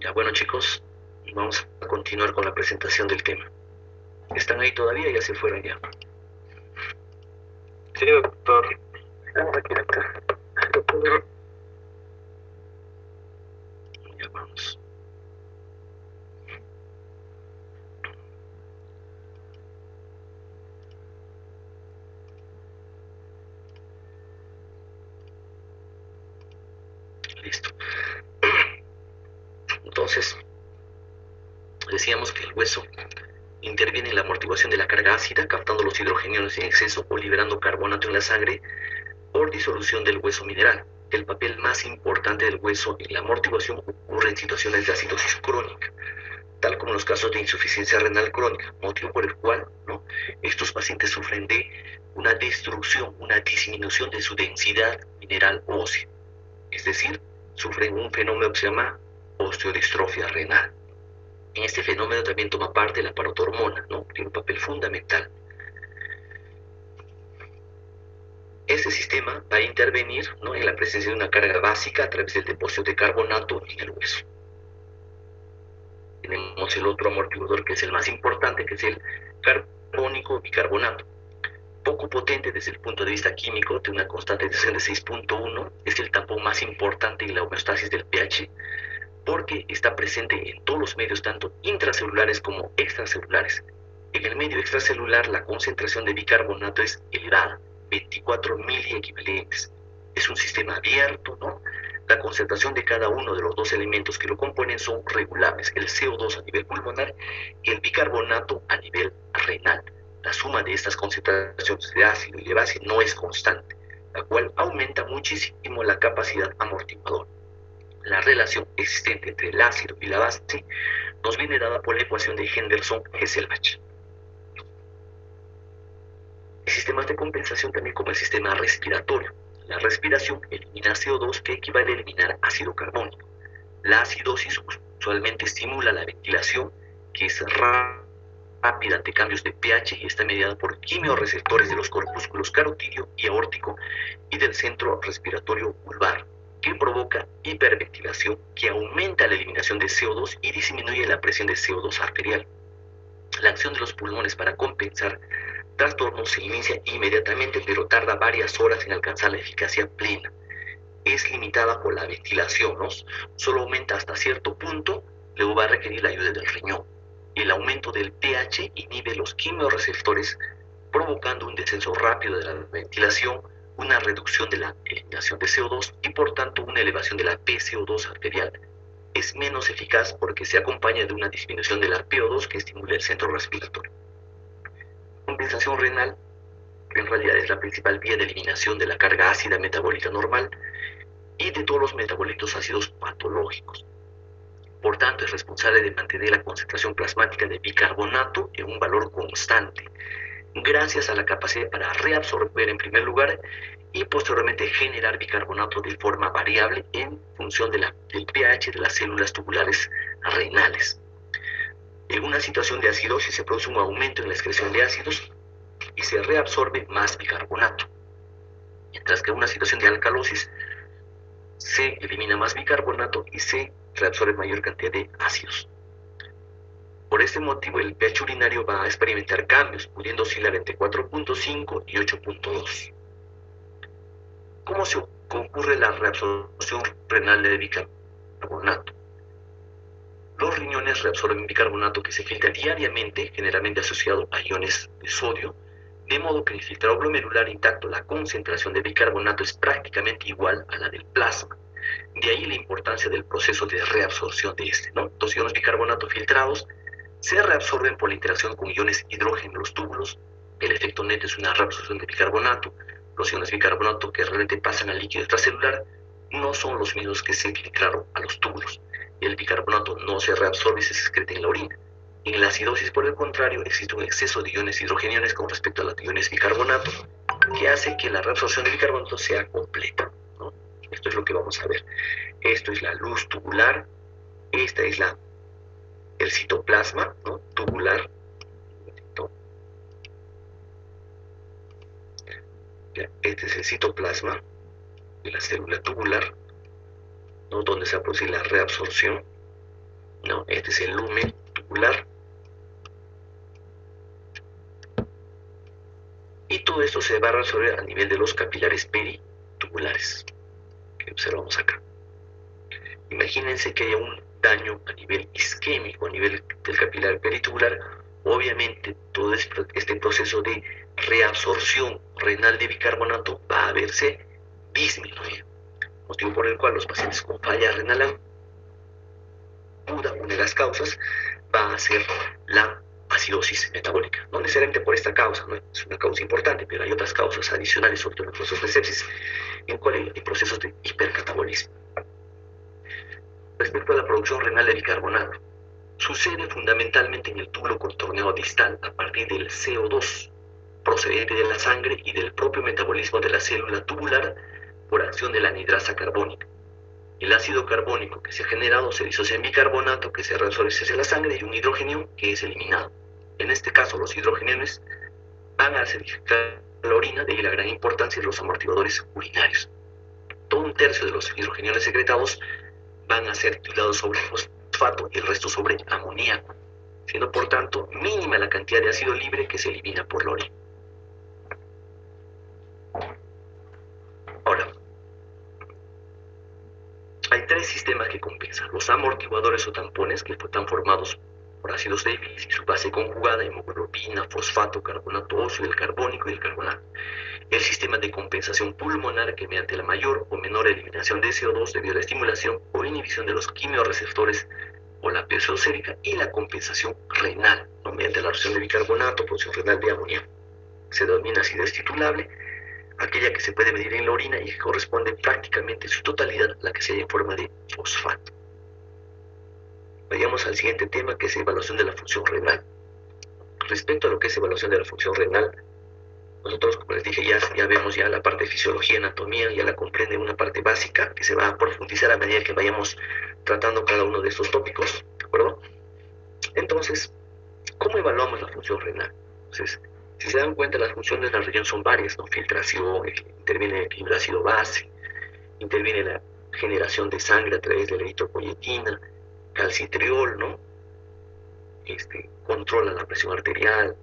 A: Ya, bueno chicos, vamos a continuar con la presentación del tema. ¿Están ahí todavía? Ya se fueron ya.
C: Sí, doctor. Estamos aquí, doctor. Doctor.
A: Ya vamos. Listo. Entonces, decíamos que el hueso interviene en la amortiguación de la carga ácida, captando los hidrogeniones en exceso o liberando carbonato en la sangre por disolución del hueso mineral. El papel más importante del hueso en la amortiguación ocurre en situaciones de acidosis crónica, tal como en los casos de insuficiencia renal crónica, motivo por el cual estos pacientes sufren de una destrucción, una disminución de su densidad mineral ósea. Es decir, sufren un fenómeno que se llama osteodistrofia renal. En este fenómeno también toma parte la parotormona, tiene un papel fundamental. Este sistema va a intervenir en la presencia de una carga básica a través del depósito de carbonato en el hueso. Tenemos el otro amortiguador que es el más importante, que es el carbónico bicarbonato. Poco potente desde el punto de vista químico, de una constante de 6.1, es el tampón más importante en la homeostasis del pH, porque está presente en todos los medios, tanto intracelulares como extracelulares. En el medio extracelular la concentración de bicarbonato es elevada, 24 miliequivalentes. Es un sistema abierto, La concentración de cada uno de los dos elementos que lo componen son regulables, el CO2 a nivel pulmonar y el bicarbonato a nivel renal. La suma de estas concentraciones de ácido y de base no es constante, la cual aumenta muchísimo la capacidad amortiguadora. La relación existente entre el ácido y la base nos viene dada por la ecuación de Henderson-Hesselbach. Hay sistemas de compensación también como el sistema respiratorio. La respiración elimina CO2 que equivale a eliminar ácido carbónico. La acidosis usualmente estimula la ventilación, que es rápida ante cambios de pH y está mediada por quimiorreceptores de los corpúsculos carotidio y aórtico y del centro respiratorio vulvar, que provoca hiperventilación, que aumenta la eliminación de CO2 y disminuye la presión de CO2 arterial. La acción de los pulmones para compensar trastornos se inicia inmediatamente, pero tarda varias horas en alcanzar la eficacia plena. Es limitada por la ventilación, Solo aumenta hasta cierto punto, luego va a requerir la ayuda del riñón. El aumento del pH inhibe los quimiorreceptores, provocando un descenso rápido de la ventilación, una reducción de la eliminación de CO2 y por tanto una elevación de la PCO2 arterial. Es menos eficaz porque se acompaña de una disminución de la PO2 que estimula el centro respiratorio. Compensación renal en realidad es la principal vía de eliminación de la carga ácida metabólica normal y de todos los metabolitos ácidos patológicos. Por tanto, es responsable de mantener la concentración plasmática de bicarbonato en un valor constante, gracias a la capacidad para reabsorber en primer lugar y posteriormente generar bicarbonato de forma variable en función del pH de las células tubulares renales. En una situación de acidosis se produce un aumento en la excreción de ácidos y se reabsorbe más bicarbonato, mientras que en una situación de alcalosis se elimina más bicarbonato y se reabsorbe mayor cantidad de ácidos. Por este motivo, el pH urinario va a experimentar cambios, pudiendo oscilar entre 4.5 y 8.2. ¿Cómo se ocurre la reabsorción renal de bicarbonato? Los riñones reabsorben bicarbonato que se filtra diariamente, generalmente asociado a iones de sodio, de modo que en el filtrado glomerular intacto la concentración de bicarbonato es prácticamente igual a la del plasma. De ahí la importancia del proceso de reabsorción de este, Los iones bicarbonato filtrados se reabsorben por la interacción con iones hidrógeno en los túbulos. El efecto neto es una reabsorción de bicarbonato. Los iones bicarbonato que realmente pasan al líquido extracelular no son los mismos que se filtraron a los túbulos. El bicarbonato no se reabsorbe y se excreta en la orina. En la acidosis, por el contrario, existe un exceso de iones hidrogenianos con respecto a los iones bicarbonato, que hace que la reabsorción de bicarbonato sea completa, Esto es lo que vamos a ver. Esto es la luz tubular, esta es el citoplasma, tubular. Este es el citoplasma de la célula tubular, donde se produce la reabsorción. ¿no? Este es el lumen tubular. Y todo esto se va a resolver a nivel de los capilares peritubulares, que observamos acá. Imagínense que haya un daño a nivel isquémico, a nivel del capilar peritubular. Obviamente, todo este proceso de reabsorción renal de bicarbonato va a verse disminuido, motivo por el cual los pacientes con falla renal aguda, una de las causas va a ser la acidosis metabólica. No necesariamente por esta causa, ¿no? Es una causa importante, pero hay otras causas adicionales, sobre todo en los procesos de sepsis, en cuales hay procesos de hipercatabolismo. Respecto a la producción renal de bicarbonato, sucede fundamentalmente en el túbulo contorneado distal a partir del CO2 procedente de la sangre y del propio metabolismo de la célula tubular por acción de la anhidrasa carbónica. El ácido carbónico que se ha generado se disocia en bicarbonato que se reabsorbe hacia la sangre y un hidrógeno que es eliminado. En este caso, los hidrogeneos van a acidificar la orina, de ahí la gran importancia de los amortiguadores urinarios. Todo un tercio de los hidrogeneos secretados van a ser titulados sobre fosfato y el resto sobre amoníaco, siendo por tanto mínima la cantidad de ácido libre que se elimina por la orina. Ahora, hay tres sistemas que compensan: los amortiguadores o tampones, que están formados por ácidos débiles y su base conjugada, hemoglobina, fosfato, carbonato óseo, el carbónico y el carbonato. El sistema de compensación pulmonar, que mediante la mayor o menor eliminación de CO2 debido a la estimulación o inhibición de los quimiorreceptores o la presión sérica, y la compensación renal, ¿no? Mediante la reducción de bicarbonato, producción renal de amoníaco. Se denomina acidez titulable, aquella que se puede medir en la orina y que corresponde prácticamente en su totalidad a la que se halla en forma de fosfato. Vayamos al siguiente tema, que es evaluación de la función renal. Respecto a lo que es evaluación de la función renal, nosotros, como les dije, ya vemos ya la parte de fisiología, anatomía, ya la comprende una parte básica que se va a profundizar a medida que vayamos tratando cada uno de estos tópicos, ¿de acuerdo? Entonces, ¿cómo evaluamos la función renal? Entonces, si se dan cuenta, las funciones de la región son varias, ¿no? Filtración, interviene el hidróxido base, interviene la generación de sangre a través de la eritropoyetina, calcitriol, ¿no? Controla la presión arterial,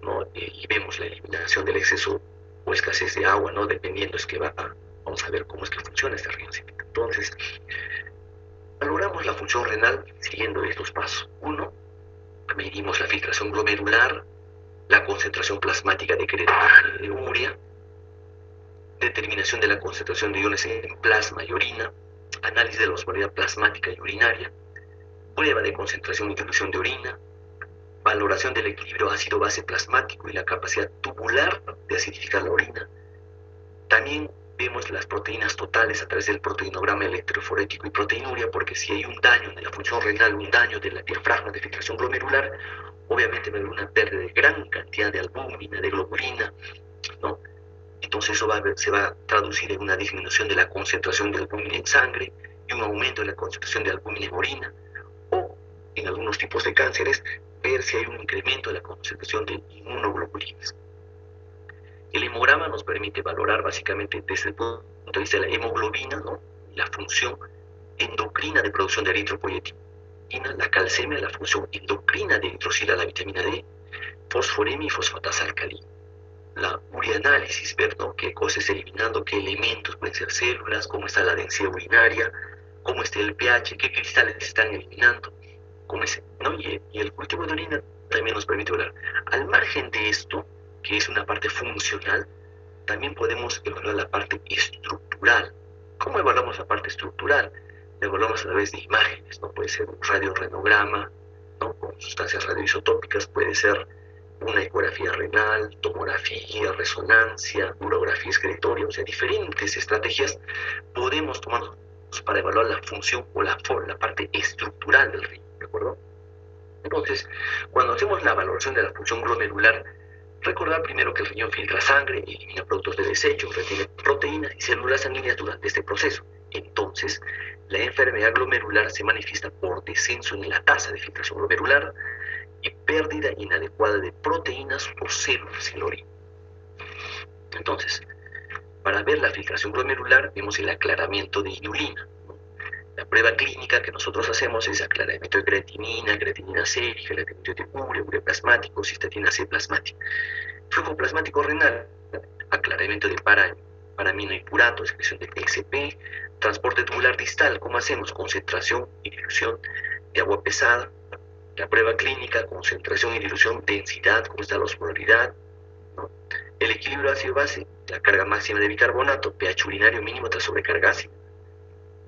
A: ¿no? Y vemos la eliminación del exceso o escasez de agua, ¿no? Dependiendo es que vamos a ver cómo es que funciona esta región. Entonces, valoramos la función renal siguiendo estos pasos. Uno, medimos la filtración glomerular, la concentración plasmática de creatinina y de urea, determinación de la concentración de iones en plasma y orina, análisis de la osmolaridad plasmática y urinaria, prueba de concentración y dilución de orina, valoración del equilibrio ácido-base plasmático y la capacidad tubular de acidificar la orina. También vemos las proteínas totales a través del proteinograma electroforético y proteinuria, porque si hay un daño de la función renal, un daño de la diafragma de filtración glomerular, obviamente va a haber una pérdida de gran cantidad de albúmina, de globulina, ¿no? Entonces eso se va a traducir en una disminución de la concentración de albúmina en sangre y un aumento de la concentración de albúmina en orina, o en algunos tipos de cánceres, ver si hay un incremento de la concentración de inmunoglobulinas. El hemograma nos permite valorar básicamente desde el punto de vista de la hemoglobina, ¿no? La función endocrina de producción de eritropoyetina, la calcemia, la función endocrina de hidroxilar la vitamina D, fosforemia y fosfatasa alcalina. La urianálisis, ver, ¿no?, qué cosas eliminando, qué elementos pueden ser células, cómo está la densidad urinaria, cómo está el pH, qué cristales están eliminando, cómo es, ¿no? Y el cultivo de orina también nos permite evaluar. Al margen de esto, que es una parte funcional, también podemos evaluar la parte estructural. ¿Cómo evaluamos la parte estructural? La evaluamos a través de imágenes, ¿no? Puede ser un radiorenograma, ¿no?, con sustancias radioisotópicas, puede ser una ecografía renal, tomografía, resonancia, urografía excretoria, o sea, diferentes estrategias podemos tomar para evaluar la función o la parte estructural del riñón, ¿de acuerdo? Entonces, cuando hacemos la valoración de la función glomerular, recordar primero que el riñón filtra sangre, elimina productos de desecho, retiene proteínas y células sanguíneas durante este proceso. Entonces, la enfermedad glomerular se manifiesta por descenso en la tasa de filtración glomerular y pérdida inadecuada de proteínas o células en la orina. Entonces, para ver la filtración glomerular, vemos el aclaramiento de inulina, ¿no? La prueba clínica que nosotros hacemos es aclaramiento de creatinina sérica, aclaramiento de urea plasmático, cistatina C plasmática. Flujo plasmático renal, aclaramiento de paraminoipurato, excreción de PSP, transporte tubular distal, ¿cómo hacemos? Concentración y dilución de agua pesada. La prueba clínica, concentración y dilución, densidad, cómo está la osmolaridad, ¿no? El equilibrio ácido-base, la carga máxima de bicarbonato, pH urinario mínimo tras sobrecarga ácida.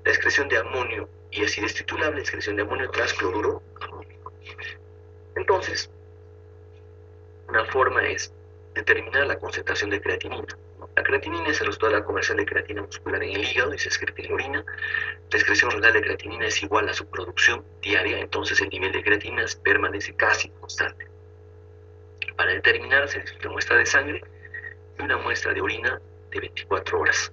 A: La excreción de amonio y acidez titulable, excreción de amonio tras cloruro amónico. Entonces, una forma es determinar la concentración de creatinina. La creatinina es el resultado de la conversión de creatina muscular en el hígado y se excreta en la orina. La excreción renal de creatinina es igual a su producción diaria, entonces el nivel de creatinina permanece casi constante. Para determinar, se necesita una muestra de sangre y una muestra de orina de 24 horas,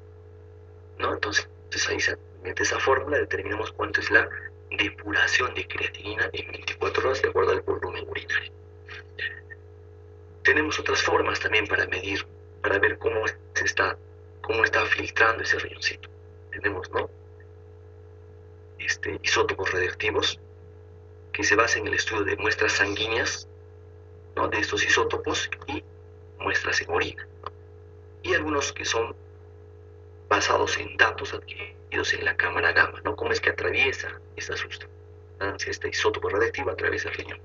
A: ¿no? Entonces ahí, mediante esa fórmula, determinamos cuánto es la depuración de creatinina en 24 horas de acuerdo al volumen urinario. Tenemos otras formas también para medir, para ver cómo está filtrando ese riñoncito. Tenemos, ¿no? Isótopos radioactivos, que se basan en el estudio de muestras sanguíneas, ¿no?, de estos isótopos y muestras en orina. Y algunos que son basados en datos adquiridos en la cámara gamma, ¿no? Cómo es que atraviesa esta sustancia, este isótopo radioactivo atraviesa el riñón.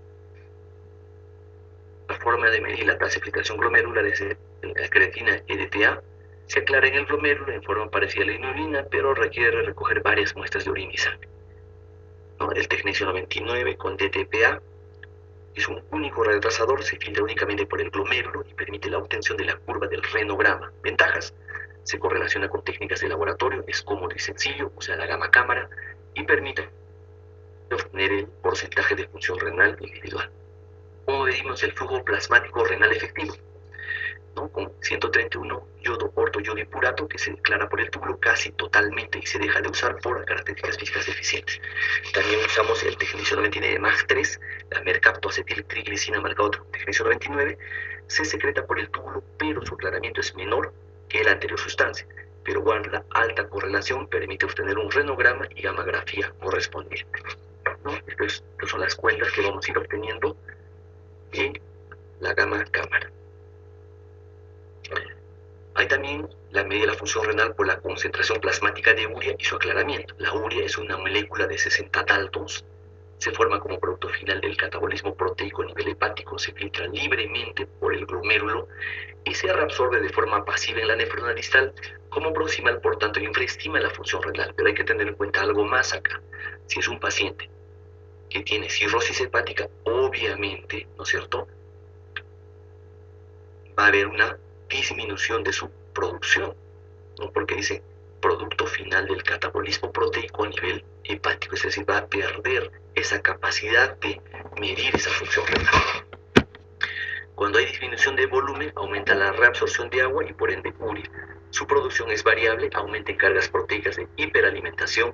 A: La forma de medir la tasa de filtración glomerular es la creatina EDTA. Se aclara en el glomérulo en forma parecida a la inulina, pero requiere recoger varias muestras de orina y sangre, ¿no? El tecnecio 99 con DTPA es un único radiotrasador, se filtra únicamente por el glomérulo y permite la obtención de la curva del renograma. Ventajas: se correlaciona con técnicas de laboratorio, es cómodo y sencillo, usa la gamma cámara y permite obtener el porcentaje de función renal individual. ¿Cómo medimos el flujo plasmático renal efectivo? ¿No? Con 131 yodo ortoyodipurato, que se declara por el túbulo casi totalmente y se deja de usar por características físicas deficientes. También usamos el tecnecio 99 MAX 3, la mercaptoacetiltriglicina marcado con tecnecio 99, se secreta por el túbulo, pero su aclaramiento es menor que la anterior sustancia, pero guarda alta correlación, permite obtener un renograma y gammagrafía correspondiente, ¿no? Estas son las cuentas que vamos a ir obteniendo en la gamma cámara. Hay también la medida de la función renal por la concentración plasmática de urea y su aclaramiento. La urea es una molécula de 60 daltons, se forma como producto final del catabolismo proteico a nivel hepático, se filtra libremente por el glomérulo y se reabsorbe de forma pasiva en la nefrona distal como proximal, por tanto infraestima la función renal. Pero hay que tener en cuenta algo más acá. Si es un paciente que tiene cirrosis hepática, obviamente, ¿no es cierto?, va a haber una disminución de su producción, ¿no? Porque dice producto final del catabolismo proteico a nivel hepático, es decir, va a perder esa capacidad de medir esa función renal. Cuando hay disminución de volumen, aumenta la reabsorción de agua y por ende urea. Su producción es variable, aumenta en cargas proteicas de hiperalimentación,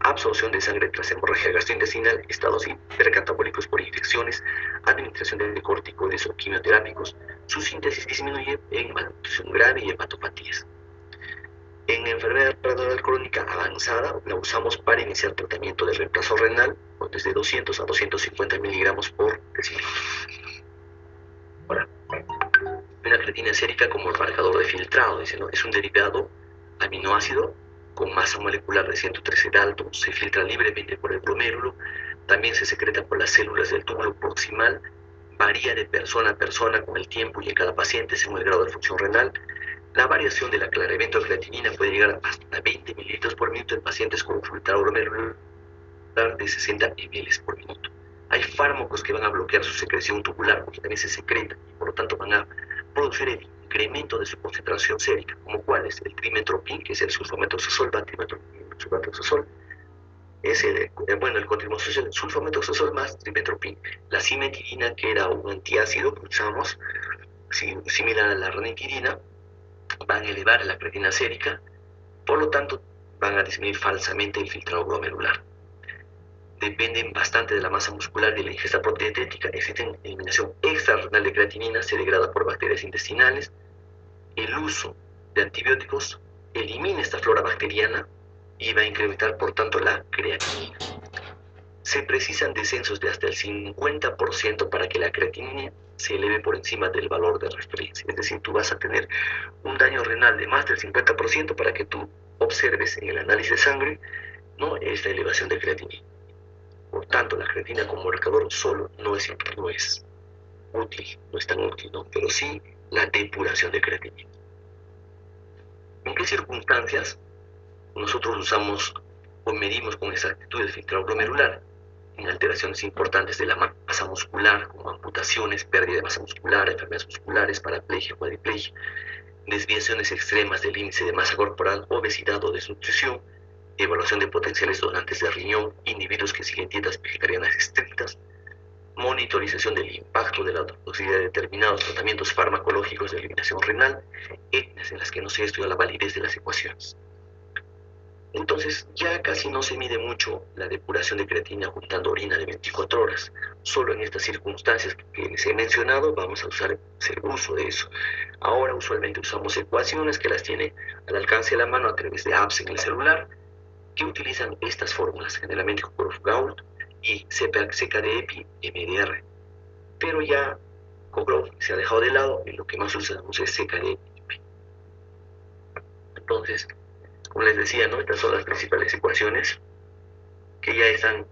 A: absorción de sangre tras hemorragia gastrointestinal, estados hipercatabólicos por infecciones, administración de corticoides o quimioterápicos. Su síntesis disminuye en malnutrición grave y hepatopatías. En enfermedad renal crónica avanzada, la usamos para iniciar tratamiento de reemplazo renal, desde 200 a 250 miligramos por decilitro. Ahora, una creatina sérica como el marcador de filtrado, dice, ¿no? Es un derivado aminoácido con masa molecular de 113 daltons, se filtra libremente por el glomérulo, también se secreta por las células del túbulo proximal, varía de persona a persona con el tiempo y en cada paciente según el grado de función renal. La variación del aclaramiento de creatinina puede llegar hasta 20 mililitros por minuto en pacientes con filtrado glomerular de 60 ml por minuto. Hay fármacos que van a bloquear su secreción tubular porque también se secreta y por lo tanto van a producir el incremento de su concentración sérica, como cuál es el trimetoprim, que es el sulfametoxazol, sulfametoxazol, es el sulfametoxazol más trimetoprim. La cimetidina, que era un antiácido que usamos, similar a la ranitidina, van a elevar la creatina sérica, por lo tanto van a disminuir falsamente el filtrado glomerular. Dependen bastante de la masa muscular y de la ingesta proteínica. Existe eliminación extrarrenal de creatinina, se degrada por bacterias intestinales. El uso de antibióticos elimina esta flora bacteriana y va a incrementar por tanto la creatinina. Se precisan descensos de hasta el 50% para que la creatinina se eleve por encima del valor de referencia. Es decir, tú vas a tener un daño renal de más del 50% para que tú observes en el análisis de sangre, ¿no?, esta elevación de creatinina. Por tanto, la creatina como marcador solo no es útil, no es tan útil, ¿no?, pero sí la depuración de creatinina. ¿En qué circunstancias nosotros usamos o medimos con exactitud el filtrado glomerular? En alteraciones importantes de la masa muscular, como amputaciones, pérdida de masa muscular, enfermedades musculares, paraplegia, cuadriplegia, desviaciones extremas del índice de masa corporal, obesidad o desnutrición, evaluación de potenciales donantes de riñón, individuos que siguen dietas vegetarianas estrictas, monitorización del impacto de la toxicidad de determinados tratamientos farmacológicos de eliminación renal, etnias en las que no se estudia la validez de las ecuaciones. Entonces, ya casi no se mide mucho la depuración de creatina juntando orina de 24 horas. Solo en estas circunstancias que les he mencionado vamos a hacer uso de eso. Ahora usualmente usamos ecuaciones que las tiene al alcance de la mano a través de apps en el celular, que utilizan estas fórmulas, generalmente Cogrove-Gault y CKD-EPI MDR. Pero ya Cogrove se ha dejado de lado y lo que más usamos es CKD-EPI. Entonces, como les decía, ¿no?, estas son las principales ecuaciones que ya están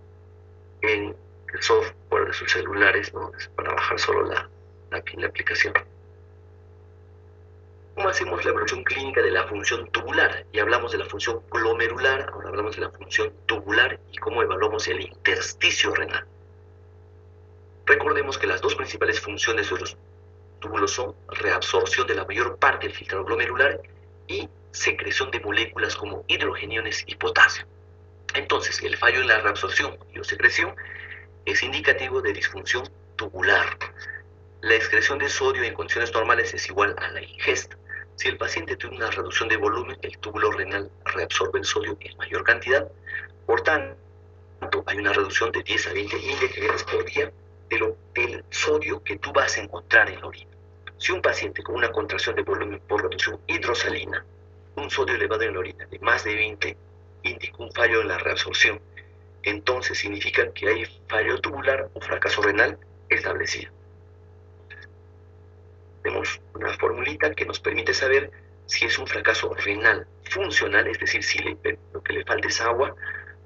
A: en el software de sus celulares, ¿no?, para bajar solo la aplicación. ¿Cómo hacemos la evaluación clínica de la función tubular? Ya hablamos de la función glomerular, ahora hablamos de la función tubular y cómo evaluamos el intersticio renal. Recordemos que las dos principales funciones de los túbulos son reabsorción de la mayor parte del filtrado glomerular y secreción de moléculas como hidrogeniones y potasio. Entonces, el fallo en la reabsorción y o secreción es indicativo de disfunción tubular. La excreción de sodio en condiciones normales es igual a la ingesta. Si el paciente tiene una reducción de volumen, el túbulo renal reabsorbe el sodio en mayor cantidad. Por tanto, hay una reducción de 10 a 20 mg por día del sodio que tú vas a encontrar en la orina. Si un paciente con una contracción de volumen por reducción hidrosalina, un sodio elevado en la orina de más de 20, indica un fallo en la reabsorción, entonces significa que hay fallo tubular o fracaso renal establecido. Tenemos una formulita que nos permite saber si es un fracaso renal funcional, es decir, si lo que le falta es agua,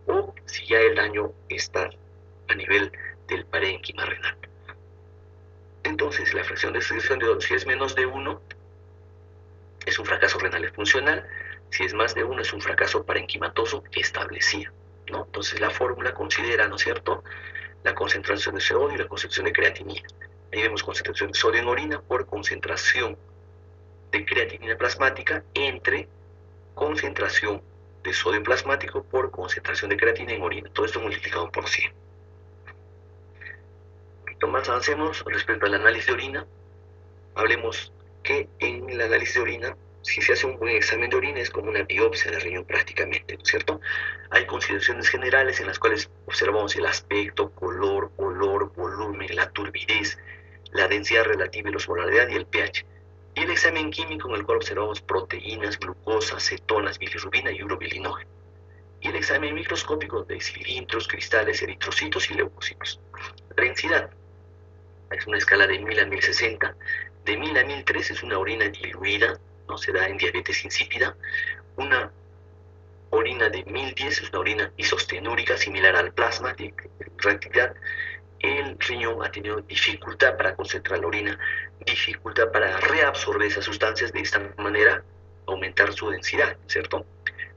A: o si ya el daño está a nivel del parénquima renal. Entonces, la fracción de excreción de óxido, si es menos de 1, es un fracaso renal funcional. Si es más de 1, es un fracaso parenquimatoso establecido, ¿no? Entonces, la fórmula considera, ¿no es cierto?, la concentración de sodio y la concentración de creatinina. Ahí vemos concentración de sodio en orina por concentración de creatinina plasmática entre concentración de sodio plasmático por concentración de creatina en orina. Todo esto multiplicado por 100. Un poquito más avancemos respecto al análisis de orina. Hablemos que en el análisis de orina, si se hace un buen examen de orina, es como una biopsia de riñón prácticamente, ¿no es cierto? Hay consideraciones generales en las cuales observamos el aspecto, color, olor, volumen, la turbidez, la densidad relativa y la osmolaridad y el pH. Y el examen químico en el cual observamos proteínas, glucosa, cetonas, bilirrubina y urobilinógeno. Y el examen microscópico de cilindros, cristales, eritrocitos y leucocitos. La densidad es una escala de 1000 a 1060. De 1000 a 1003 es una orina diluida, no se da en diabetes insípida. Una orina de 1010 es una orina isostenúrica similar al plasma de reactividad. El riñón ha tenido dificultad para concentrar la orina, dificultad para reabsorber esas sustancias, de esta manera aumentar su densidad, ¿cierto?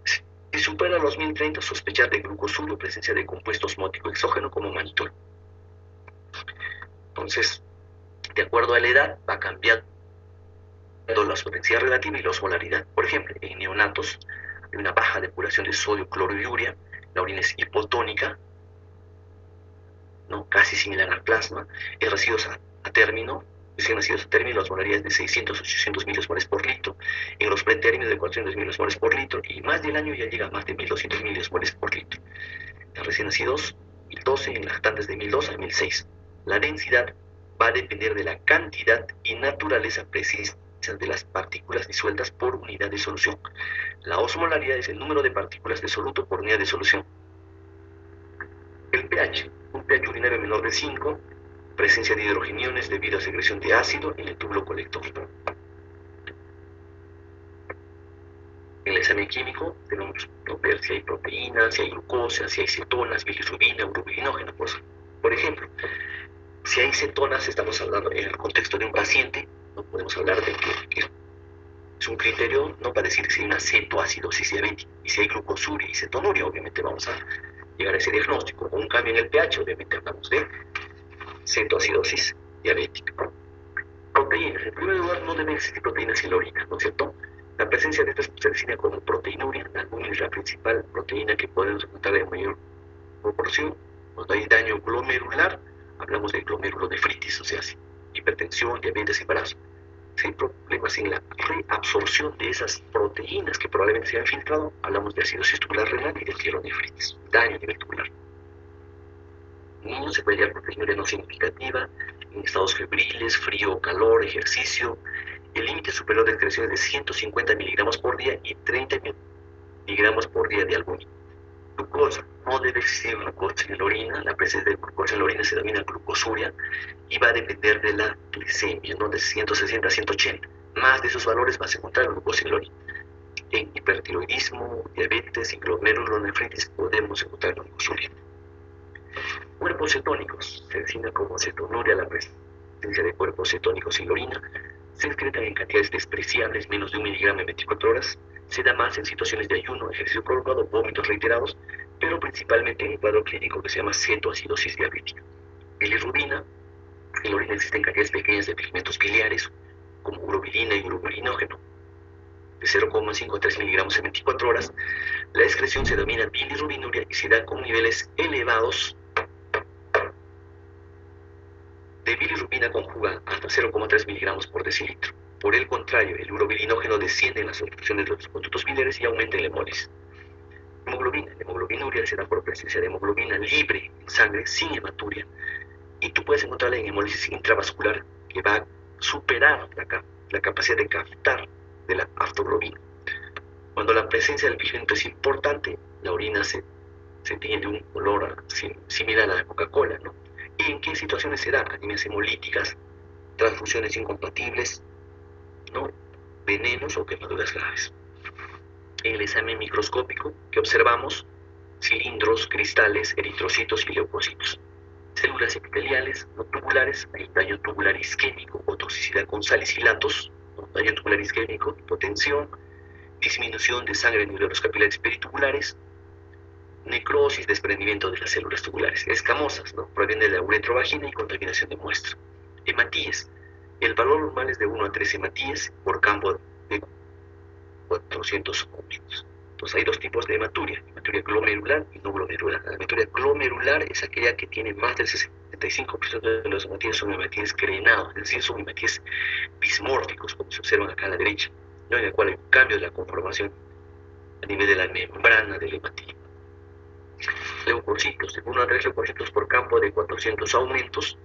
A: Si supera los 1030, sospechar de glucosurio, presencia de compuesto osmótico exógeno como mannitol. Entonces, de acuerdo a la edad, va cambiando la densidad relativa y la osmolaridad. Por ejemplo, en neonatos hay una baja depuración de sodio, cloro y urea, la orina es hipotónica, ¿no?, casi similar al plasma. En residuos a término, recién nacidos a término, la osmolaridad es de 600 a 800 miliosmoles por litro, en los pretérminos de 400 miliosmoles por litro, y más del año ya llega a más de 1200 miliosmoles por litro. En recién nacidos, 1012, en lactantes de 1002 a 1006. La densidad va a depender de la cantidad y naturaleza precisa de las partículas disueltas por unidad de solución. La osmolaridad es el número de partículas de soluto por unidad de solución. El pH, un pH urinario menor de 5, presencia de hidrogeniones debido a secreción de ácido en el túbulo colector. En el examen químico tenemos que ver si hay proteínas, si hay glucosa, si hay cetonas, bilirrubina, urobilinógeno. Por ejemplo, si hay cetonas, estamos hablando en el contexto de un paciente, no podemos hablar de que es un criterio no para decir si hay una cetoacidosis diabética. Y si hay glucosuria y cetonuria, obviamente vamos a llegar a ese diagnóstico. O un cambio en el pH, obviamente hablamos de cetoacidosis diabética. Proteínas. En primer lugar, no deben existir proteínas en la orina, ¿no es cierto? La presencia de estas se define como proteinuria. La albúmina es la principal proteína que podemos encontrar en mayor proporción. Cuando hay daño glomerular, hablamos de glomerulonefritis, o sea, hipertensión, diabetes, embarazo. Si hay problemas en la reabsorción de esas proteínas que probablemente se han filtrado, hablamos de acidosis tubular renal y de pielonefritis, daño a nivel tubular. En niños se puede hallar proteinuria no significativa, en estados febriles, frío, calor, ejercicio. El límite superior de excreción es de 150 miligramos por día y 30 miligramos por día de albúmina. Glucosa. No debe existir glucosa en la orina. La presencia de glucosa en la orina se denomina glucosuria y va a depender de la glicemia, ¿no? De 160 a 180. Más de esos valores vas a encontrar glucosa en la orina. En hipertiroidismo, diabetes y glomerulonefritis podemos encontrar glucosuria. Cuerpos cetónicos. Se designa como cetonuria la presencia de cuerpos cetónicos en la orina. Se excretan en cantidades despreciables, menos de 1 miligramo en 24 horas. Se da más en situaciones de ayuno, ejercicio prolongado, vómitos reiterados, pero principalmente en un cuadro clínico que se llama cetoacidosis diabética. Bilirrubina. En la orina existen cantidades pequeñas de pigmentos biliares, como urobilina y urobilinógeno, de 0,5 a 3 miligramos en 24 horas. La excreción se denomina bilirrubinuria y se da con niveles elevados de bilirrubina conjuga hasta 0,3 miligramos por decilitro. Por el contrario, el urobilinógeno desciende en las obstrucciones de los conductos biliares y aumenta en la hemólisis. Hemoglobina. La hemoglobinuria se da por presencia de hemoglobina libre en sangre sin hematuria. Y tú puedes encontrarla en hemólisis intravascular que va a superar la capacidad de captar de la aftoglobina. Cuando la presencia del pigmento es importante, la orina se tiene un color similar a la Coca-Cola, ¿no? ¿Y en qué situaciones se da? Anemias hemolíticas, transfusiones incompatibles, ¿no? Venenos o quemaduras graves. En el examen microscópico que observamos, cilindros, cristales, eritrocitos y leucocitos. Células epiteliales no tubulares, hay daño tubular isquémico o toxicidad con salicilatos, ¿no? Daño tubular isquémico, hipotensión, disminución de sangre en los capilares peritubulares, necrosis, desprendimiento de las células tubulares, escamosas, ¿no? Proviene de la uretrovagina y contaminación de muestra. Hematíes. El valor normal es de 1 a 3 hematíes por campo de 400 aumentos. Entonces hay dos tipos de hematuria glomerular y no glomerular. La hematuria glomerular es aquella que tiene más del 65% de los hematíes son hematíes grenados, es decir, son hematíes bismórficos, como se observan acá a la derecha, ¿no? En el cual hay un cambio de la conformación a nivel de la membrana del hematíe. Leucocitos, de 1 a 3 leucocitos por campo de 400 aumentos.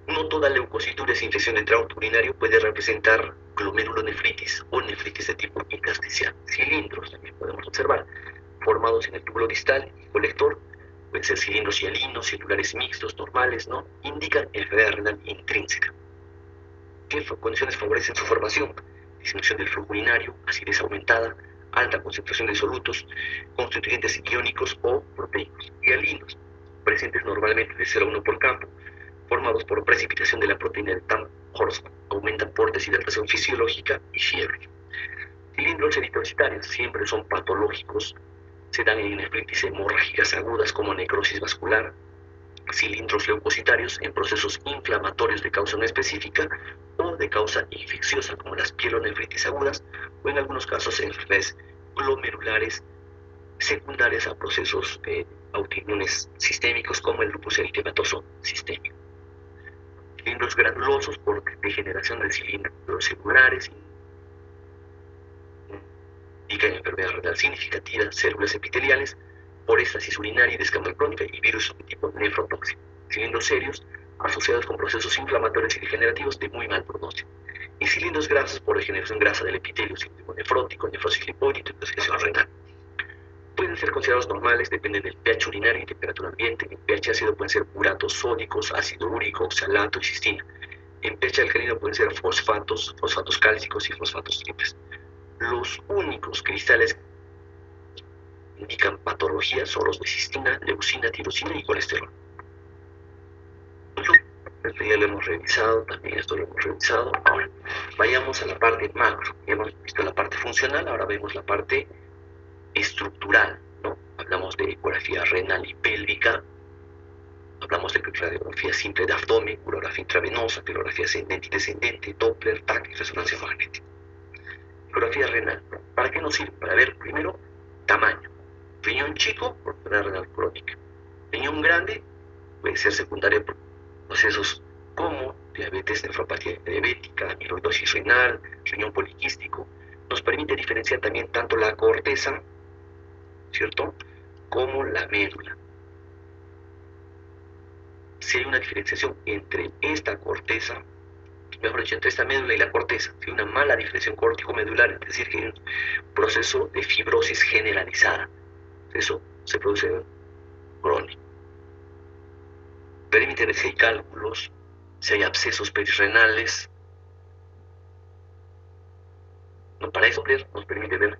A: No toda leucocitura es infección de tracto urinario, puede representar glomerulonefritis o nefritis de tipo intersticial. Cilindros también podemos observar, formados en el túbulo distal y colector, pueden ser cilindros hialinos, celulares mixtos, normales, ¿no? Indican enfermedad renal intrínseca. ¿Qué condiciones favorecen su formación? Disminución del flujo urinario, acidez aumentada, alta concentración de solutos, constituyentes iónicos o proteicos. Hialinos, presentes normalmente de 0 a 1 por campo, formados por precipitación de la proteína del TAM-Horst, aumentan por deshidratación fisiológica y fiebre. Cilindros eritrocitarios siempre son patológicos, se dan en nefritis hemorrágicas agudas como necrosis vascular. Cilindros leucocitarios en procesos inflamatorios de causa no específica o de causa infecciosa como las pielonefritis agudas o en algunos casos enfermedades glomerulares secundarias a procesos autoinmunes sistémicos como el lupus eritematoso sistémico. Cilindros granulosos por degeneración de cilindros celulares indican enfermedad renal significativa, células epiteliales, por estasis urinaria y descama crónica y virus de tipo nefrotóxico. Cilindros serios asociados con procesos inflamatorios y degenerativos de muy mal pronóstico. Y cilindros grasos por degeneración grasa del epitelio, síndrome nefrótico, nefrosis lipólica, intoxicación renal. Pueden ser considerados normales, dependen del pH urinario y temperatura ambiente. En pH ácido pueden ser uratos sódicos, ácido úrico, oxalato y cistina. En pH alcalino pueden ser fosfatos, fosfatos cálcicos y fosfatos triples. Los únicos cristales que indican patología son los de cistina, leucina, tirosina y colesterol. Esto ya lo hemos revisado, también esto lo hemos revisado. Ahora, vayamos a la parte macro. Ya hemos visto la parte funcional, ahora vemos la parte estructural, ¿no? Hablamos de ecografía renal y pélvica, hablamos de radiografía simple de abdomen, urografía intravenosa, pilografía ascendente y descendente, Doppler, TAC y resonancia magnética. Ecografía renal, ¿no? ¿Para qué nos sirve? Para ver primero tamaño. Riñón chico, por enfermedad renal crónica. Riñón grande, puede ser secundaria por procesos como diabetes, nefropatía diabética, amiloidosis renal, riñón poliquístico. Nos permite diferenciar también tanto la corteza, ¿cierto?, como la médula. Si hay una diferenciación entre esta corteza, mejor dicho, entre esta médula y la corteza, si hay una mala diferenciación córtico-medular, es decir, que hay un proceso de fibrosis generalizada. Eso se produce crónico. Permite ver si hay cálculos, si hay abscesos perirrenales. No, para eso nos permite ver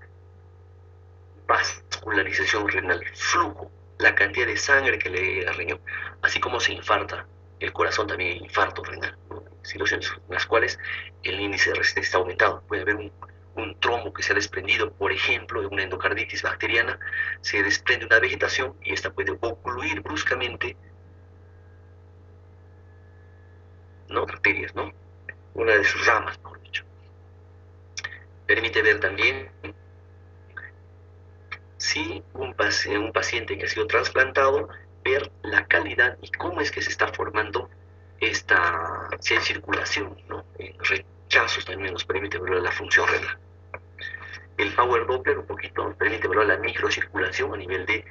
A: vascularización renal, flujo, la cantidad de sangre que le llega al riñón, así como se infarta el corazón, también hay infarto renal, ¿no? Situaciones en las cuales el índice de resistencia está aumentado. Puede haber un trombo que se ha desprendido, por ejemplo, de una endocarditis bacteriana, se desprende una vegetación y esta puede ocluir bruscamente, ¿no?, arterias, ¿no?, una de sus ramas, mejor dicho. Permite ver también si un paciente que ha sido trasplantado, ver la calidad y cómo es que se está formando si hay circulación, ¿no? Rechazos también nos permite ver la función renal. El Power Doppler un poquito nos permite ver la microcirculación a nivel de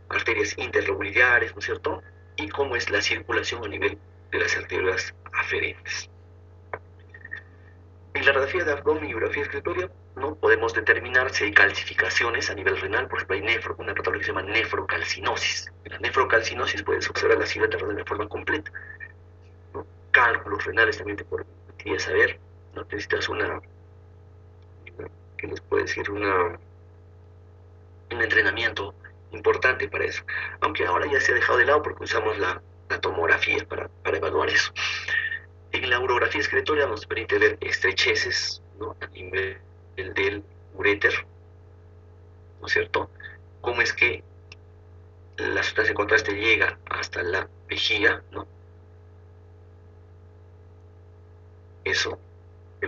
A: arterias interlobulares, ¿no es cierto?, y cómo es la circulación a nivel de las arterias aferentes. En la radiografía de abdomen y urografía excretoria, ¿no?, podemos determinar si hay calcificaciones a nivel renal. Por ejemplo, hay una patología que se llama nefrocalcinosis. En la nefrocalcinosis puedes observar la silueta renal de forma completa, ¿no? Cálculos renales también te permitiría saber, ¿no? Necesitas ¿qué les puedo decir? Un entrenamiento importante para eso. Aunque ahora ya se ha dejado de lado porque usamos la tomografía para evaluar eso. En la urografía excretoria nos permite ver estrecheces, ¿no?, a nivel del uréter, ¿no es cierto? Cómo es que la sustancia de contraste llega hasta la vejiga, ¿no? Eso,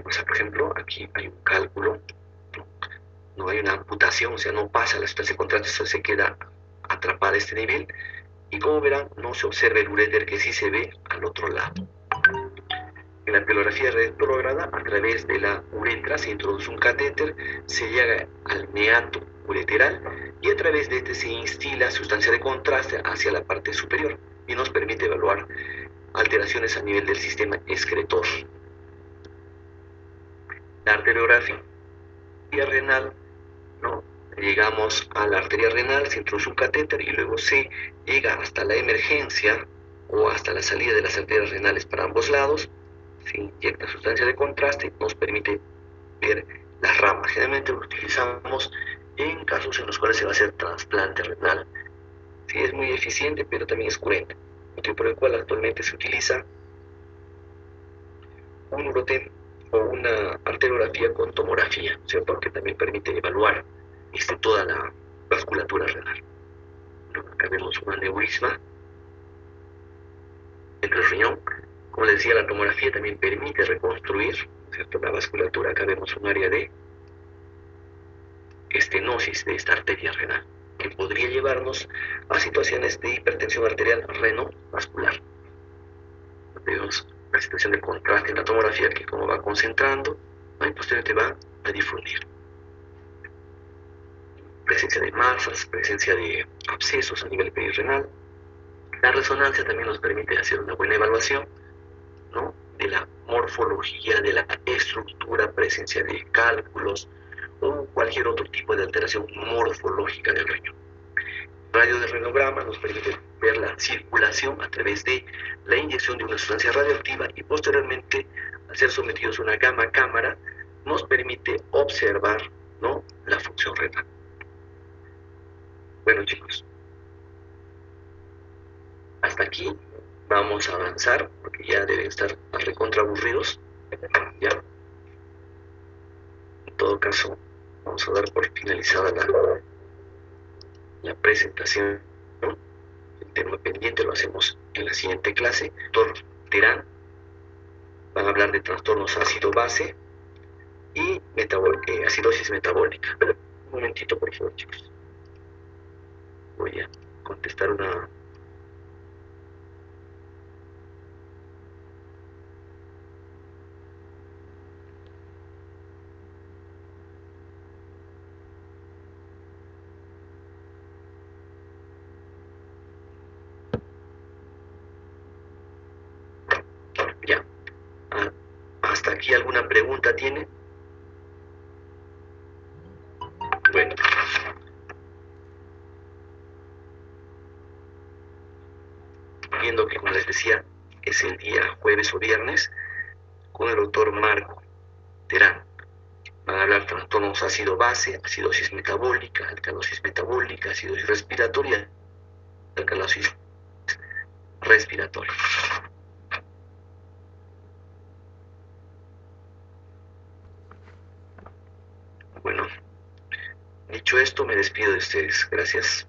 A: pues, por ejemplo, aquí hay un cálculo, no hay una amputación, o sea, no pasa la sustancia de contraste, eso se queda atrapada a este nivel, y como verán, no se observa el uréter, que sí se ve al otro lado. En la pilografía retrógrada, a través de la uretra se introduce un catéter, se llega al meato ureteral y a través de este se instila sustancia de contraste hacia la parte superior y nos permite evaluar alteraciones a nivel del sistema excretor. La arteriografía renal, ¿no? Llegamos a la arteria renal, se introduce un catéter y luego se llega hasta la emergencia o hasta la salida de las arterias renales para ambos lados. Se inyecta sustancia de contraste, nos permite ver las ramas. Generalmente lo utilizamos en casos en los cuales se va a hacer trasplante renal. Sí, es muy eficiente, pero también es cruento, motivo por el cual actualmente se utiliza un urotem o una arteriografía con tomografía, ¿cierto?, que también permite evaluar toda la vasculatura renal. Acá vemos un aneurisma entre el riñón. Como les decía, la tomografía también permite reconstruir, ¿cierto?, la vasculatura. Acá vemos un área de estenosis de esta arteria renal, que podría llevarnos a situaciones de hipertensión arterial renovascular. Vemos la situación de contraste en la tomografía, que como va concentrando, y posteriormente va a difundir. Presencia de masas, presencia de abscesos a nivel perirrenal, La resonancia también nos permite hacer una buena evaluación, ¿no?, de la morfología, de la estructura, presencia de cálculos o cualquier otro tipo de alteración morfológica del riñón. Radiorrenograma nos permite ver la circulación a través de la inyección de una sustancia radioactiva y posteriormente, al ser sometidos a una gamma cámara, nos permite observar, ¿no?, la función renal. Bueno, chicos, hasta aquí vamos a avanzar porque ya deben estar recontra aburridos. Ya, en todo caso, vamos a dar por finalizada la presentación. El tema pendiente lo hacemos en la siguiente clase. Doctor Terán van a hablar de trastornos ácido-base y acidosis metabólica. Un momentito, por favor, chicos. Voy a contestar una... Ya. ¿Hasta aquí alguna pregunta tiene? Bueno. Viendo que, como les decía, es el día jueves o viernes, con el doctor Marco Terán. Van a hablar de trastornos ácido-base, acidosis metabólica, acidosis respiratoria, alcalosis respiratoria. Bueno, dicho esto, me despido de ustedes. Gracias.